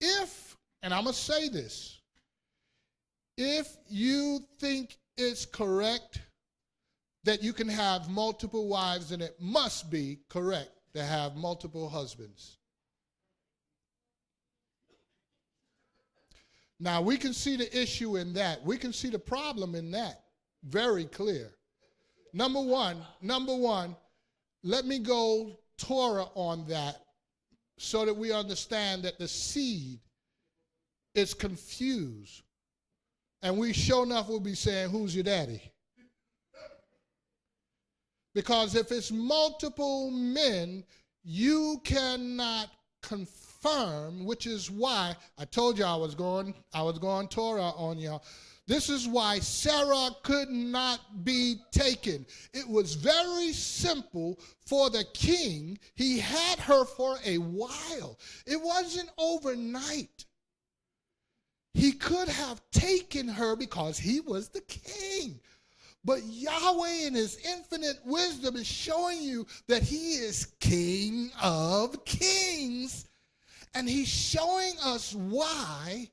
If, and I'm going to say this, if you think it's correct that you can have multiple wives, then it must be correct to have multiple husbands. Now, we can see the issue in that. We can see the problem in that very clear. Number one, let me go Torah on that so that we understand that the seed is confused. And we sure enough will be saying, who's your daddy? Because if it's multiple men, you cannot confirm, which is why I told you I was going Torah on y'all. This is why Sarah could not be taken. It was very simple for the king. He had her for a while. It wasn't overnight. He could have taken her because he was the king. But Yahweh in his infinite wisdom is showing you that he is King of kings. And he's showing us why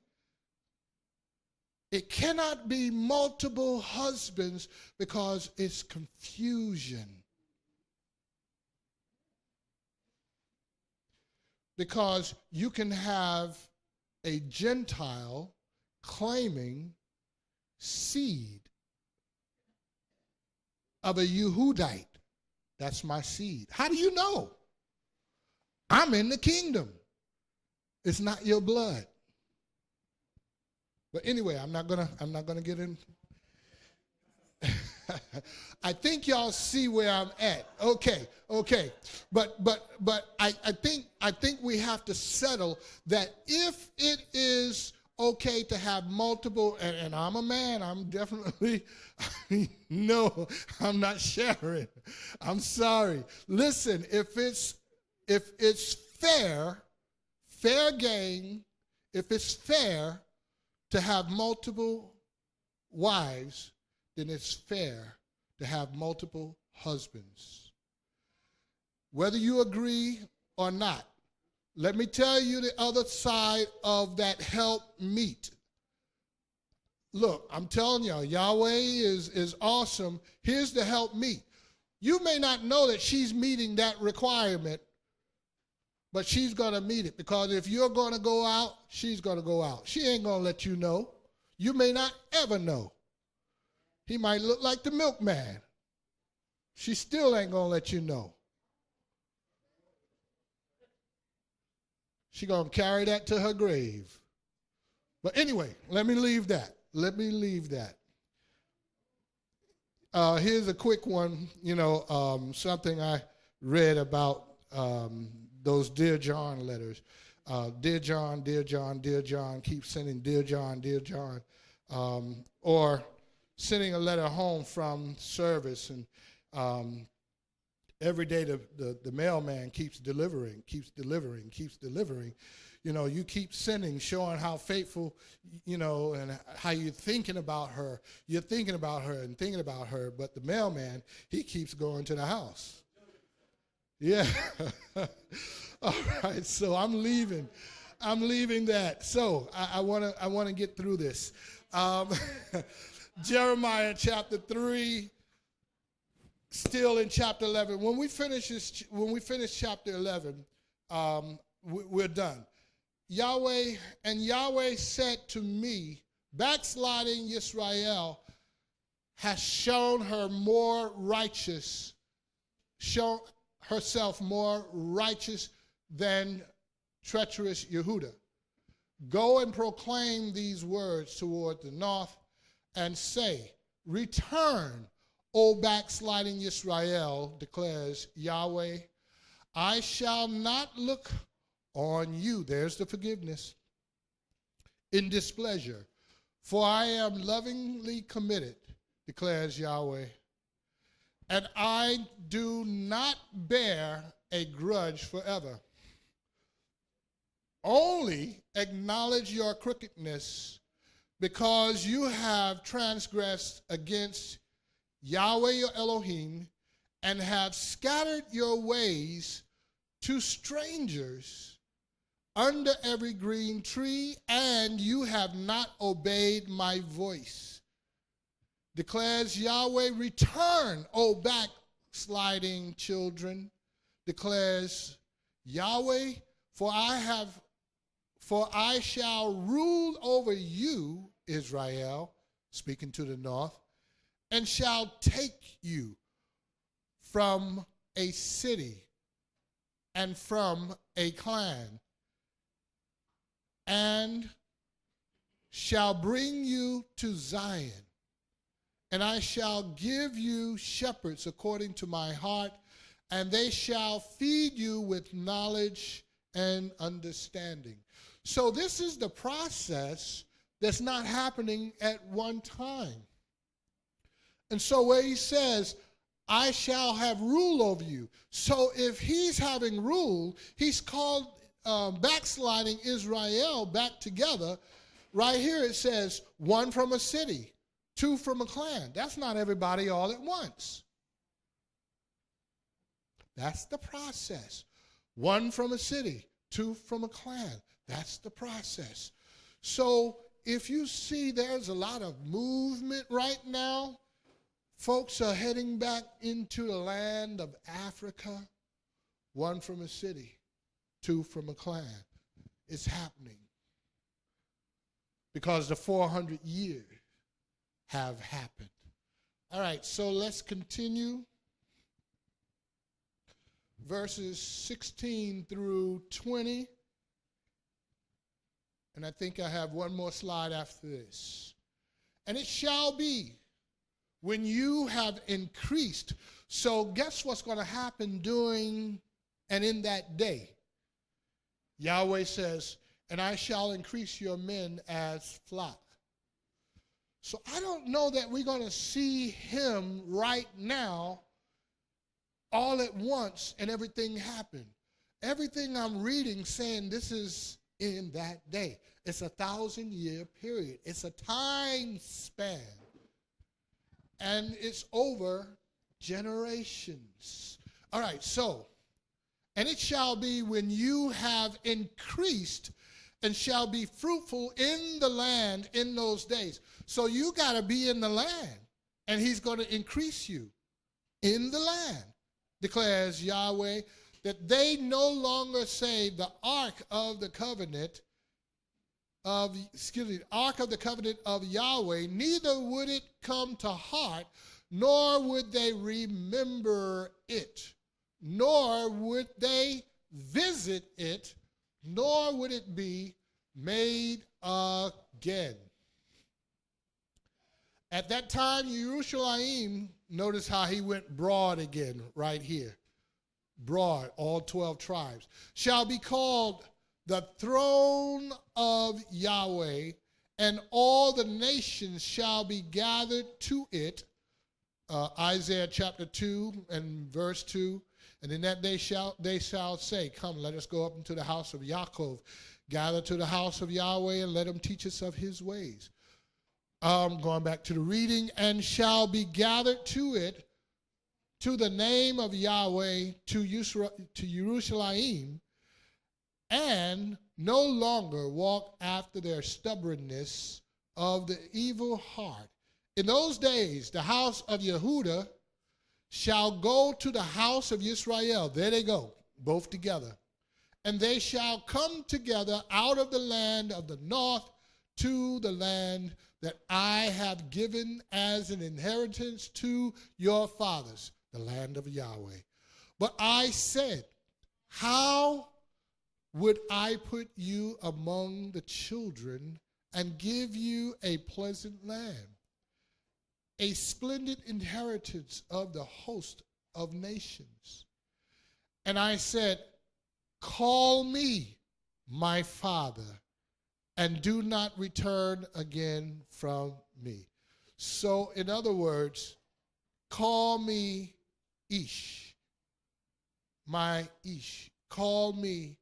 it cannot be multiple husbands, because it's confusion. Because you can have a Gentile claiming seed of a Yehudite. That's my seed. How do you know? I'm in the kingdom. It's not your blood. But anyway, I'm not gonna get in. I think y'all see where I'm at. Okay. But I think we have to settle that if it is okay to have multiple, and I'm a man, I'm definitely, no, I'm not sharing. I'm sorry. Listen, if it's fair game, if it's fair to have multiple wives, then it's fair to have multiple husbands. Whether you agree or not, let me tell you the other side of that help meet. Look, I'm telling y'all, Yahweh is awesome. Here's the help meet. You may not know that she's meeting that requirement, but she's going to meet it, because if you're going to go out, she's going to go out. She ain't going to let you know. You may not ever know. He might look like the milkman. She still ain't going to let you know. She's going to carry that to her grave. But anyway, let me leave that. Here's a quick one, something I read about those Dear John letters. Dear John, dear John, dear John, keep sending Dear John, dear John. Or sending a letter home from service, and every day the mailman keeps delivering. You keep sending, showing how faithful, and how you're thinking about her. You're thinking about her and thinking about her, but the mailman, he keeps going to the house. Yeah. All right, so I'm leaving that. So I want to get through this. Jeremiah chapter 3, still in chapter 11. When we finish chapter 11, we're done. Yahweh said to me, backsliding Israel has shown herself more righteous than treacherous Yehuda. Go and proclaim these words toward the north and say, return, O backsliding Israel, declares Yahweh. I shall not look on you, there's the forgiveness, in displeasure, for I am lovingly committed, declares Yahweh, and I do not bear a grudge forever. Only acknowledge your crookedness, because you have transgressed against Yahweh your Elohim, and have scattered your ways to strangers under every green tree, and you have not obeyed my voice. Declares Yahweh, return, O backsliding children, declares Yahweh, for I shall rule over you, Israel, speaking to the north, and shall take you from a city and from a clan, and shall bring you to Zion, and I shall give you shepherds according to my heart, and they shall feed you with knowledge and understanding. So this is the process that's not happening at one time. And so where he says, I shall have rule over you. So if he's having rule, he's called backsliding Israel back together. Right here it says, one from a city, two from a clan. That's not everybody all at once. That's the process. One from a city, two from a clan. That's the process. So if you see there's a lot of movement right now, folks are heading back into the land of Africa, one from a city, two from a clan. It's happening because the 400 years have happened. All right, so let's continue. Verses 16 through 20. And I think I have one more slide after this. And it shall be when you have increased. So guess what's going to happen during and in that day? Yahweh says, and I shall increase your men as flock. So I don't know that we're going to see him right now all at once and everything happen. Everything I'm reading saying this is in that day. It's a 1,000-year period. It's a time span. And it's over generations. All right, so, and it shall be when you have increased and shall be fruitful in the land in those days. So you got to be in the land, and he's going to increase you in the land, declares Yahweh, that they no longer say the ark of the covenant of Yahweh, neither would it come to heart, nor would they remember it, nor would they visit it, nor would it be made again. At that time, Jerusalem, notice how he went broad again right here. Broad, all 12 tribes, shall be called the throne of Yahweh, and all the nations shall be gathered to it. Isaiah chapter 2 and verse 2. And in that day they shall say, come, let us go up into the house of Yaakov, gather to the house of Yahweh, and let him teach us of his ways. Going back to the reading, and shall be gathered to it, to the name of Yahweh, to Jerusalem, and no longer walk after their stubbornness of the evil heart. In those days, the house of Yehudah shall go to the house of Israel. There they go, both together. And they shall come together out of the land of the north to the land that I have given as an inheritance to your fathers, the land of Yahweh. But I said, how would I put you among the children and give you a pleasant land, a splendid inheritance of the host of nations? And I said, call me my father, and do not return again from me. So, in other words, call me Ish, my Ish. Call me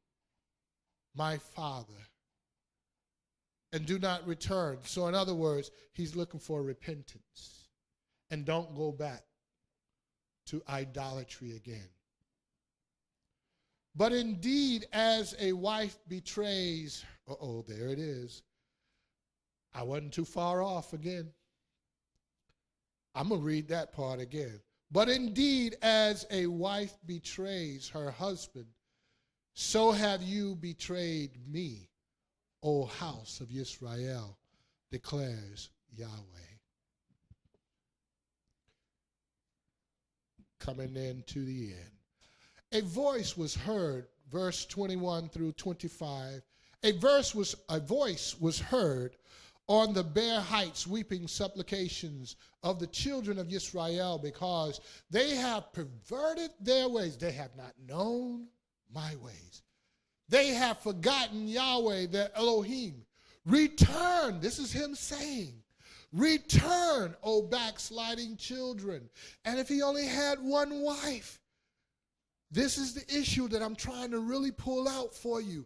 my father, and do not return. So, in other words, he's looking for repentance. And don't go back to idolatry again. But indeed, as a wife betrays, there it is. I wasn't too far off again. I'm going to read that part again. But indeed, as a wife betrays her husband, so have you betrayed me, O house of Israel, declares Yahweh. Coming into the end. A voice was heard, verse 21 through 25. A voice was heard on the bare heights, weeping supplications of the children of Israel, because they have perverted their ways. They have not known my ways. They have forgotten Yahweh, their Elohim. Return, this is him saying, return, O backsliding children. And if he only had one wife, this is the issue that I'm trying to really pull out for you.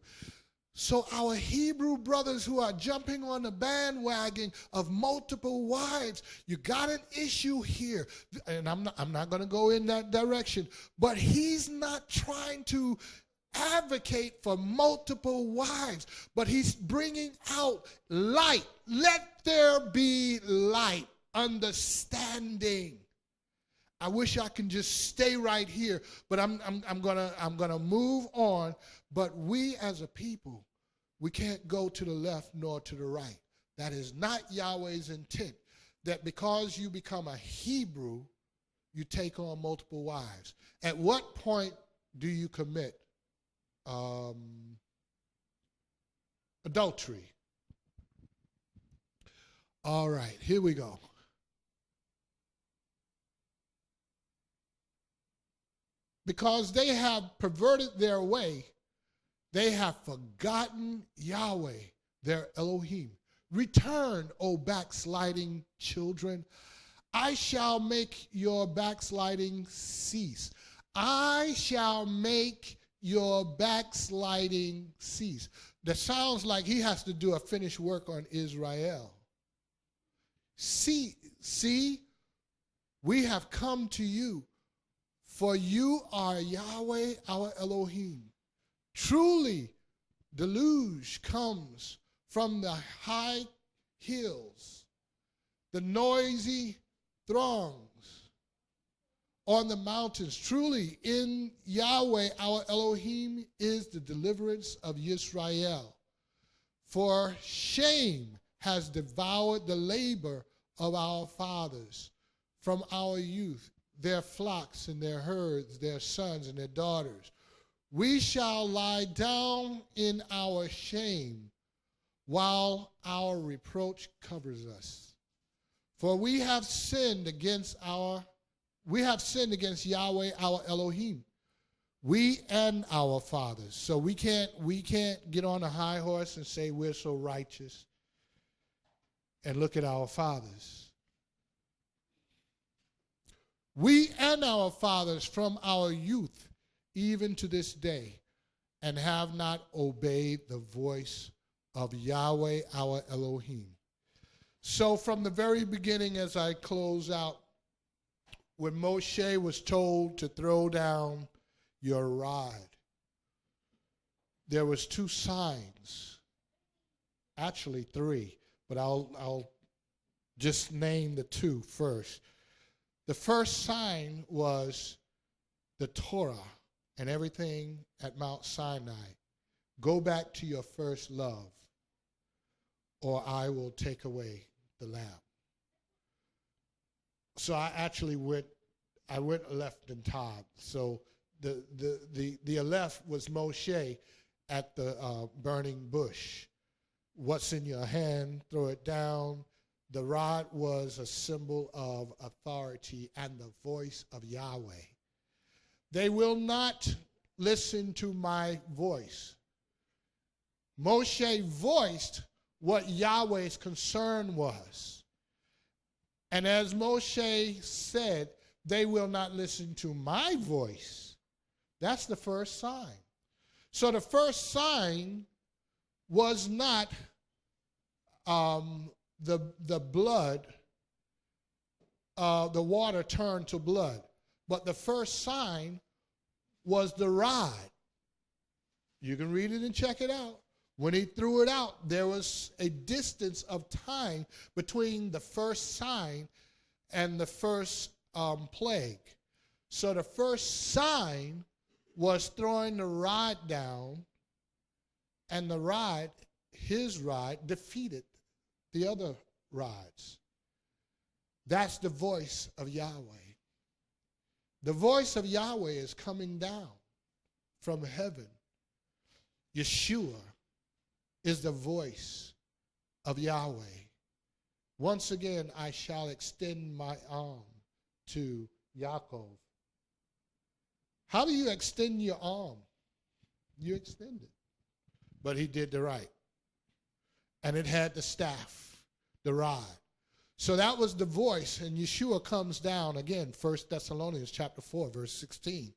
So our Hebrew brothers who are jumping on the bandwagon of multiple wives, you got an issue here. And I'm not going to go in that direction. But he's not trying to advocate for multiple wives, but he's bringing out light. Let there be light, understanding. I wish I can just stay right here, but I'm gonna move on. But we as a people, we can't go to the left nor to the right. That is not Yahweh's intent. That because you become a Hebrew, you take on multiple wives. At what point do you commit adultery? All right, here we go. Because they have perverted their way, they have forgotten Yahweh, their Elohim. Return, O backsliding children. I shall make your backsliding cease. I shall make your backsliding cease. That sounds like he has to do a finished work on Israel. See, we have come to you. For you are Yahweh, our Elohim. Truly, deluge comes from the high hills, the noisy throngs on the mountains. Truly, in Yahweh, our Elohim, is the deliverance of Israel. For shame has devoured the labor of our fathers from our youth, their flocks and their herds, their sons and their daughters. We shall lie down in our shame while our reproach covers us. For we have sinned against Yahweh our Elohim. We and our fathers. So we can't get on a high horse and say we're so righteous and look at our fathers. We and our fathers from our youth even to this day, and have not obeyed the voice of Yahweh our Elohim. So from the very beginning, as I close out, when Moshe was told to throw down your rod, there was 2 signs, actually 3, but I'll just name the 2 first. The first sign was the Torah and everything at Mount Sinai. Go back to your first love, or I will take away the lamb. So I actually went left and top. So the Aleph was Moshe at the burning bush. What's in your hand, throw it down. The rod was a symbol of authority and the voice of Yahweh. They will not listen to my voice. Moshe voiced what Yahweh's concern was. And as Moshe said, they will not listen to my voice. That's the first sign. So the first sign was not the blood, the water turned to blood. But the first sign was the rod. You can read it and check it out. When he threw it out, there was a distance of time between the first sign and the first plague. So the first sign was throwing the rod down, and the rod, his rod, defeated the other rods. That's the voice of Yahweh. The voice of Yahweh is coming down from heaven. Yeshua is the voice of Yahweh. Once again, I shall extend my arm to Yaakov. How do you extend your arm? You extend it. But he did the right. And it had the staff, the rod. So that was the voice, and Yeshua comes down again, 1 Thessalonians chapter 4, verse 16,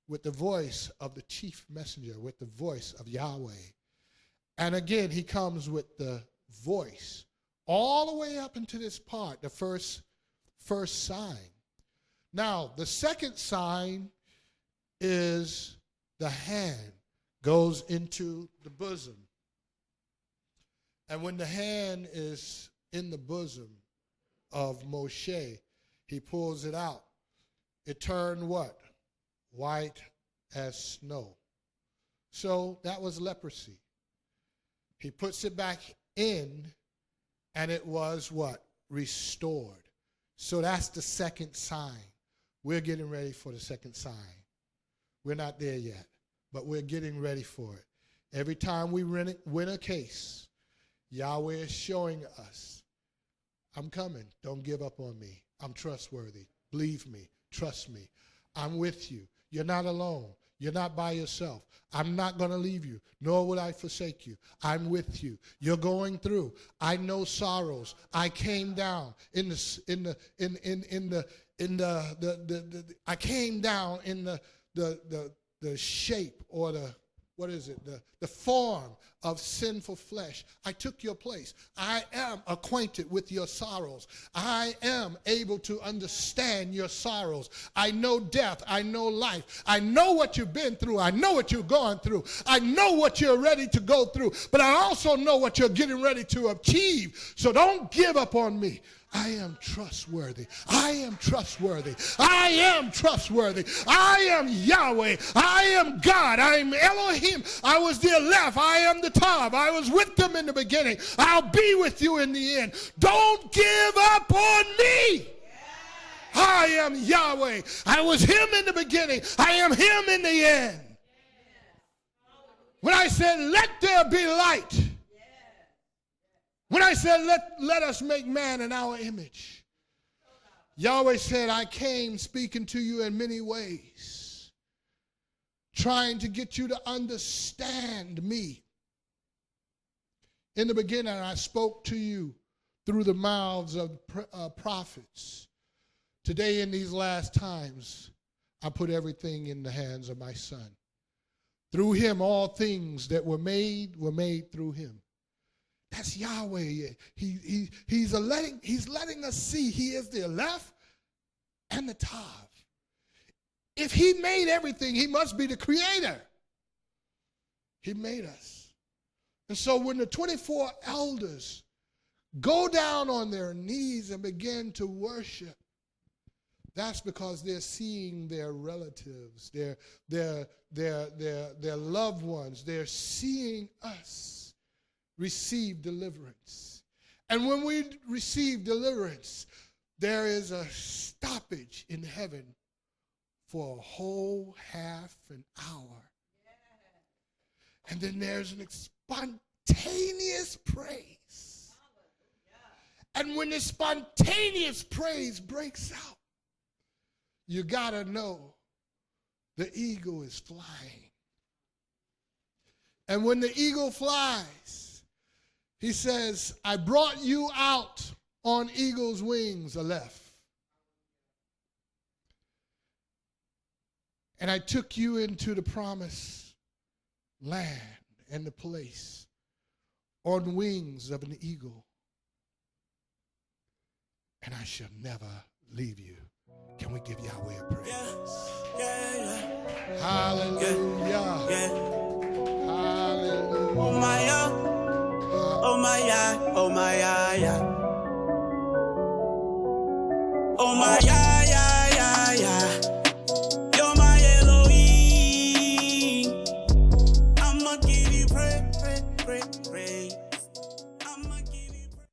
with the voice of the chief messenger, with the voice of Yahweh. And again, he comes with the voice all the way up into this part, the first sign. Now, the second sign is the hand goes into the bosom. And when the hand is in the bosom of Moshe, he pulls it out. It turned what? White as snow. So that was leprosy. He puts it back in, and it was what? Restored. So that's the second sign. We're getting ready for the second sign. We're not there yet, but we're getting ready for it. Every time we win a case, Yahweh is showing us, I'm coming. Don't give up on me. I'm trustworthy. Believe me. Trust me. I'm with you. You're not alone. You're not by yourself. I'm not going to leave you, nor will I forsake you. I'm with you. You're going through. I know sorrows. I came down in the shape, or the form of sinful flesh. I took your place. I am acquainted with your sorrows. I am able to understand your sorrows. I know death. I know life. I know what you've been through. I know what you're going through. I know what you're ready to go through. But I also know what you're getting ready to achieve. So don't give up on me. I am trustworthy. I am trustworthy. I am trustworthy. I am Yahweh. I am God. I am Elohim. I was the Aleph. I am the Tav. I was with them in the beginning. I'll be with you in the end. Don't give up on me. I am Yahweh. I was him in the beginning. I am him in the end. When I said, let there be light. When When I said, let us make man in our image, Yahweh said, I came speaking to you in many ways, trying to get you to understand me. In the beginning, I spoke to you through the mouths of prophets. Today, in these last times, I put everything in the hands of my Son. Through him, all things that were made through him. That's Yahweh. He's letting us see he is the Aleph and the Tav. If he made everything, he must be the creator. He made us. And so when the 24 elders go down on their knees and begin to worship, that's because they're seeing their relatives, their loved ones. They're seeing us receive deliverance. And when we receive deliverance, there is a stoppage in heaven for a whole half an hour. And then there's an spontaneous praise. And when the spontaneous praise breaks out, you gotta know the eagle is flying. And when the eagle flies, he says, I brought you out on eagle's wings, Aleph. And I took you into the promised land and the place on wings of an eagle. And I shall never leave you. Can we give Yahweh a praise? Yeah. Hallelujah. Yeah. Hallelujah. Oh my YAH. Oh my YAH. Oh my YAH. Oh my YAH, YAH, YAH, YAH. You're my Elohim. I'ma give you praise.